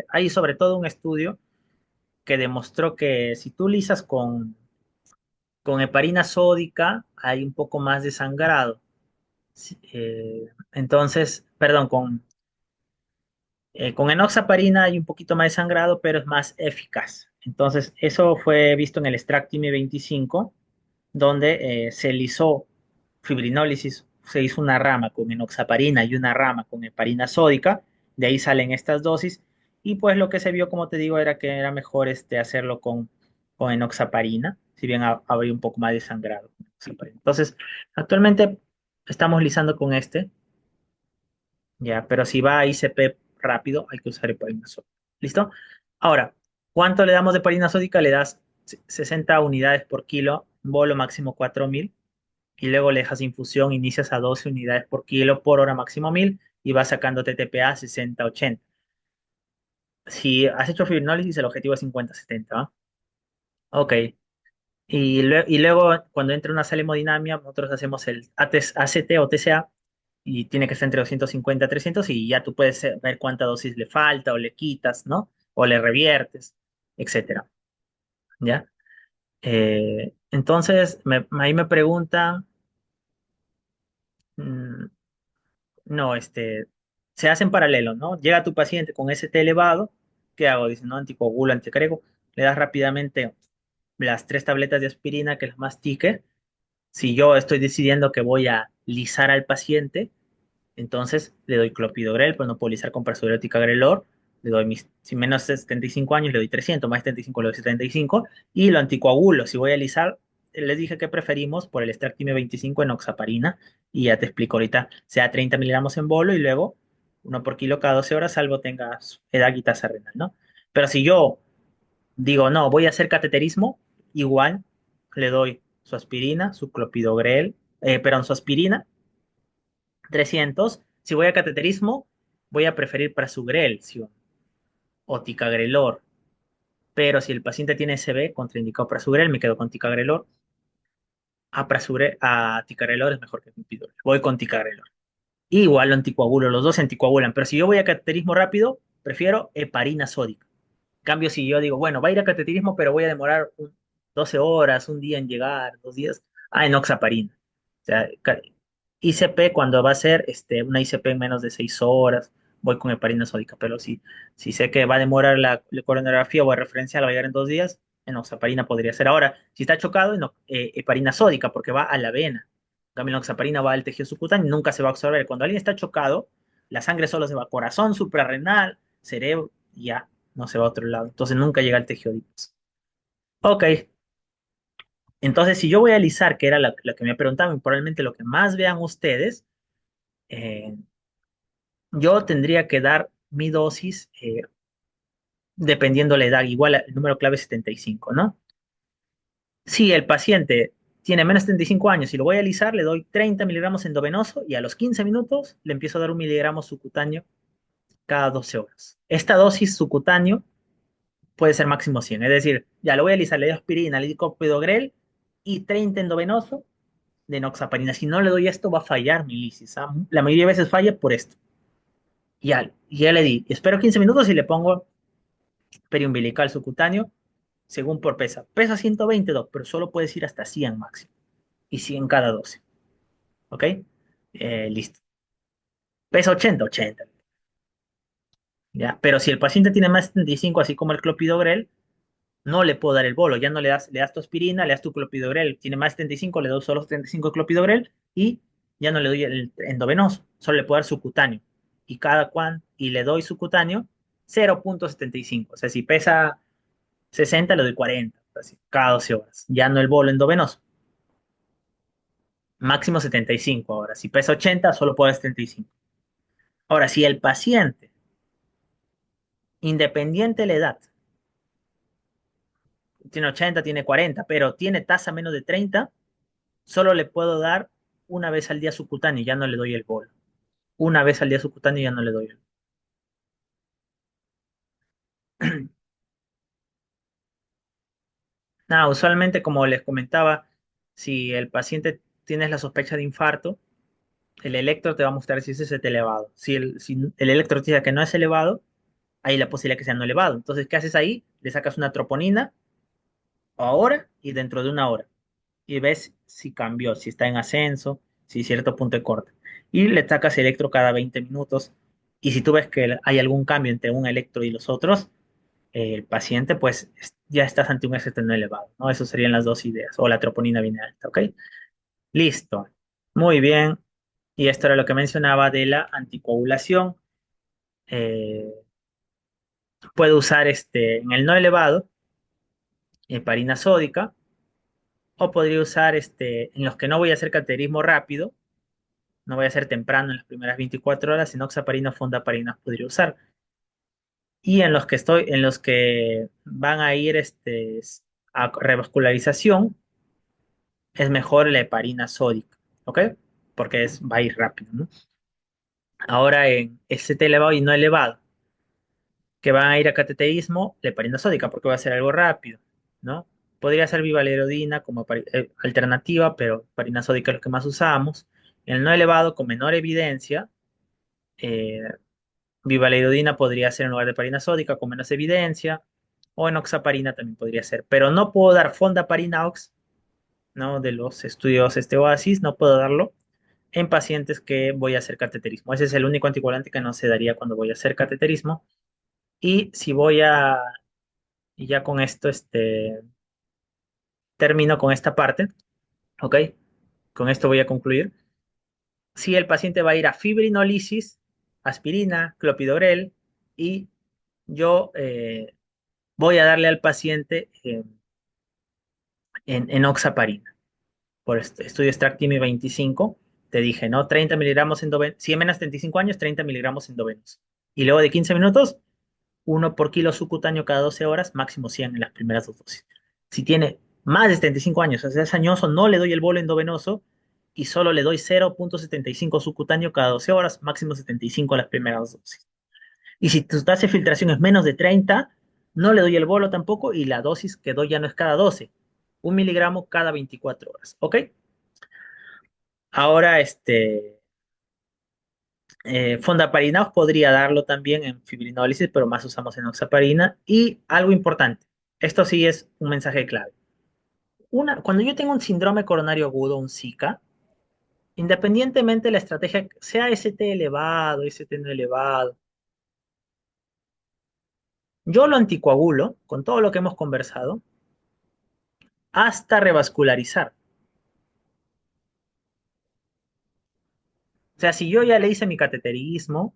hay sobre todo un estudio que demostró que si tú lisas con heparina sódica, hay un poco más de sangrado. Sí, entonces, perdón, con enoxaparina hay un poquito más de sangrado, pero es más eficaz. Entonces, eso fue visto en el Stractime 25, donde se lisó fibrinólisis, se hizo una rama con enoxaparina y una rama con heparina sódica, de ahí salen estas dosis, y pues lo que se vio, como te digo, era que era mejor hacerlo con enoxaparina, si bien habría un poco más de sangrado con enoxaparina. Entonces, actualmente estamos lisando con ya, pero si va a ICP rápido, hay que usar heparina sódica. ¿Listo? Ahora, ¿cuánto le damos de heparina sódica? Le das 60 unidades por kilo, bolo máximo 4000, y luego le dejas infusión, inicias a 12 unidades por kilo por hora máximo 1000 y vas sacando TTPA 60-80. Si has hecho fibrinólisis, el objetivo es 50-70, ¿va? Ok. Y luego, cuando entra una sal hemodinamia, nosotros hacemos el ACT o TCA y tiene que estar entre 250 y 300 y ya tú puedes ver cuánta dosis le falta o le quitas, ¿no? O le reviertes, etcétera. ¿Ya? Entonces, ahí me preguntan, mm, no, se hace en paralelo, ¿no? Llega tu paciente con ST elevado, ¿qué hago? Dice, no, anticoagulo, anticarego, le das rápidamente las 3 tabletas de aspirina que las mastique. Si yo estoy decidiendo que voy a lisar al paciente, entonces le doy clopidogrel, pero no puedo lisar con prasugrel y ticagrelor. Le doy si menos de 75 años, le doy 300, más de 75 le doy 75. Y lo anticoagulo, si voy a lisar, les dije que preferimos por el Stractime 25 en oxaparina. Y ya te explico ahorita, sea 30 miligramos en bolo y luego 1 por kilo cada 12 horas, salvo tengas edad y tasa renal, ¿no? Pero si yo digo, no, voy a hacer cateterismo, igual le doy su aspirina, su clopidogrel, perdón, su aspirina 300. Si voy a cateterismo, voy a preferir prasugrel, ¿sí? O ticagrelor. Pero si el paciente tiene SB, contraindicado prasugrel, me quedo con ticagrelor. A ticagrelor es mejor que clopidogrel. Voy con ticagrelor. Igual lo anticoagulo, los dos se anticoagulan. Pero si yo voy a cateterismo rápido, prefiero heparina sódica. En cambio, si yo digo, bueno, va a ir a cateterismo, pero voy a demorar 12 horas, un día en llegar, 2 días, enoxaparina. O sea, ICP cuando va a ser una ICP en menos de 6 horas, voy con heparina sódica, pero si sé que va a demorar la coronografía o la referencial, va a llegar en 2 días, enoxaparina podría ser. Ahora, si está chocado, heparina sódica, porque va a la vena. En cambio, la enoxaparina va al tejido subcutáneo y nunca se va a absorber. Cuando alguien está chocado, la sangre solo se va a corazón, suprarrenal, cerebro, y ya no se va a otro lado. Entonces nunca llega al tejido adiposo. Ok, entonces si yo voy a alisar, que era la que me preguntaban, probablemente lo que más vean ustedes, eh, yo tendría que dar mi dosis dependiendo la edad, igual el número clave es 75, ¿no? Si el paciente tiene menos de 75 años y lo voy a alisar, le doy 30 miligramos endovenoso y a los 15 minutos le empiezo a dar 1 miligramo subcutáneo cada 12 horas. Esta dosis subcutáneo puede ser máximo 100. Es decir, ya lo voy a alisar, le doy aspirina, le doy clopidogrel y 30 endovenoso de enoxaparina. Si no le doy esto, va a fallar mi lisis, ¿ah? La mayoría de veces falla por esto. Ya le di. Espero 15 minutos y le pongo periumbilical subcutáneo según por pesa. Pesa 120, pero solo puedes ir hasta 100 máximo. Y 100 cada 12. ¿Ok? Listo. Pesa 80, 80. ¿Ya? Pero si el paciente tiene más de 75, así como el clopidogrel, no le puedo dar el bolo, ya no le das tu aspirina, le das tu clopidogrel, tiene más de 75, le doy solo 75 de clopidogrel y ya no le doy el endovenoso, solo le puedo dar subcutáneo. Y le doy subcutáneo 0,75. O sea, si pesa 60, le doy 40, así, cada 12 horas. Ya no el bolo endovenoso. máximo 75 ahora. Si pesa 80, solo puede 75. Ahora, si el paciente, independiente de la edad, tiene 80, tiene 40, pero tiene tasa menos de 30, solo le puedo dar una vez al día subcutáneo y ya no le doy el bolo. Una vez al día subcutáneo y ya no le doy el Nada, usualmente, como les comentaba, si el paciente tiene la sospecha de infarto, el electro te va a mostrar si ese es elevado. Si el electro te dice que no es elevado, hay la posibilidad que sea no elevado. Entonces, ¿qué haces ahí? Le sacas una troponina ahora y dentro de una hora. Y ves si cambió, si está en ascenso, si cierto punto de corte. Y le sacas electro cada 20 minutos. Y si tú ves que hay algún cambio entre un electro y los otros, el paciente, pues ya estás ante un ST no elevado, ¿no? Esas serían las dos ideas. O la troponina viene alta, ¿ok? Listo. Muy bien. Y esto era lo que mencionaba de la anticoagulación. Eh, Puedo usar en el no elevado, heparina sódica, o podría usar en los que no voy a hacer cateterismo rápido, no voy a hacer temprano en las primeras 24 horas, sino oxaparina o fondaparina podría usar. Y en los que van a ir a revascularización, es mejor la heparina sódica, ¿ok? Porque va a ir rápido, ¿no? Ahora en ST elevado y no elevado, que van a ir a cateterismo, la heparina sódica, porque va a ser algo rápido, ¿no? Podría ser bivalerodina como alternativa, pero heparina sódica es lo que más usamos. En el no elevado, con menor evidencia, eh, bivalerodina podría ser en lugar de heparina sódica, con menos evidencia, o enoxaparina también podría ser, pero no puedo dar fondaparina ox, ¿no? De los estudios Oasis, no puedo darlo en pacientes que voy a hacer cateterismo. Ese es el único anticoagulante que no se daría cuando voy a hacer cateterismo. Y si voy a, y ya con esto, termino con esta parte, ¿ok? Con esto voy a concluir. Si el paciente va a ir a fibrinolisis, aspirina, clopidogrel, y yo voy a darle al paciente en oxaparina. Por este estudio Stractimi 25, te dije, ¿no? 30 miligramos endovenosos, si es menos de 35 años, 30 miligramos endovenosos. Y luego de 15 minutos, uno por kilo subcutáneo cada 12 horas, máximo 100 en las primeras dos dosis. Si tiene más de 75 años, o sea, es añoso, no le doy el bolo endovenoso y solo le doy 0,75 subcutáneo cada 12 horas, máximo 75 en las primeras dosis. Y si tu tasa de filtración es menos de 30, no le doy el bolo tampoco y la dosis que doy ya no es cada 12, 1 miligramo cada 24 horas, ¿ok? Ahora, fondaparina os podría darlo también en fibrinólisis, pero más usamos enoxaparina. Y algo importante, esto sí es un mensaje clave. Cuando yo tengo un síndrome coronario agudo, un SICA, independientemente de la estrategia, sea ST elevado, ST no elevado, yo lo anticoagulo con todo lo que hemos conversado hasta revascularizar. O sea, si yo ya le hice mi cateterismo,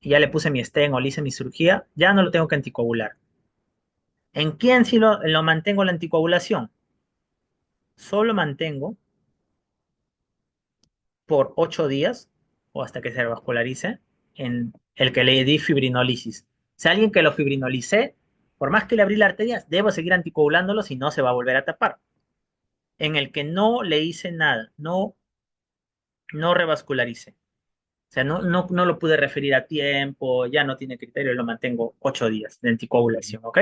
y ya le puse mi stent o le hice mi cirugía, ya no lo tengo que anticoagular. ¿En quién sí lo mantengo la anticoagulación? Solo mantengo por 8 días o hasta que se revascularice en el que le di fibrinolisis. Si alguien que lo fibrinolicé, por más que le abrí la arteria, debo seguir anticoagulándolo si no se va a volver a tapar. En el que no le hice nada, no revascularice. O sea, no lo pude referir a tiempo, ya no tiene criterio, lo mantengo 8 días de anticoagulación, ¿ok?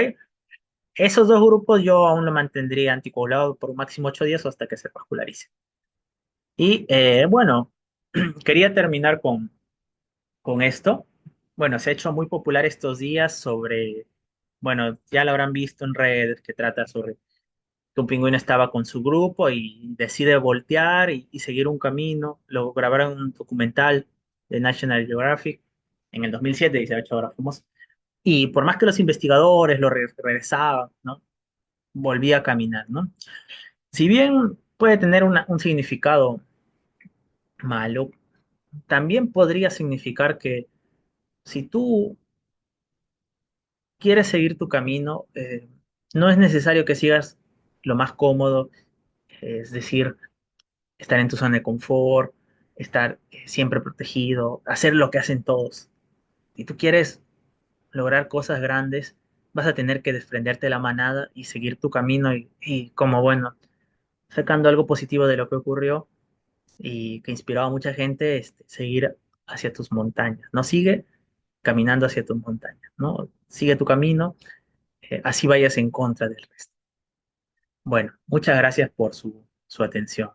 Esos dos grupos yo aún lo mantendría anticoagulado por un máximo 8 días o hasta que se vascularice. Y bueno, quería terminar con esto. Bueno, se ha hecho muy popular estos días sobre, bueno, ya lo habrán visto en redes que trata sobre que un pingüino estaba con su grupo y decide voltear y seguir un camino. Lo grabaron en un documental de National Geographic en el 2007 y se ha hecho ahora famoso. Y por más que los investigadores lo regresaban, ¿no? Volvía a caminar, ¿no? Si bien puede tener un significado malo, también podría significar que si tú quieres seguir tu camino, no es necesario que sigas lo más cómodo, es decir, estar en tu zona de confort, estar siempre protegido, hacer lo que hacen todos. Si tú quieres lograr cosas grandes, vas a tener que desprenderte de la manada y seguir tu camino y como bueno, sacando algo positivo de lo que ocurrió y que inspiró a mucha gente, seguir hacia tus montañas. No sigue caminando hacia tus montañas, ¿no? Sigue tu camino, así vayas en contra del resto. Bueno, muchas gracias por su atención.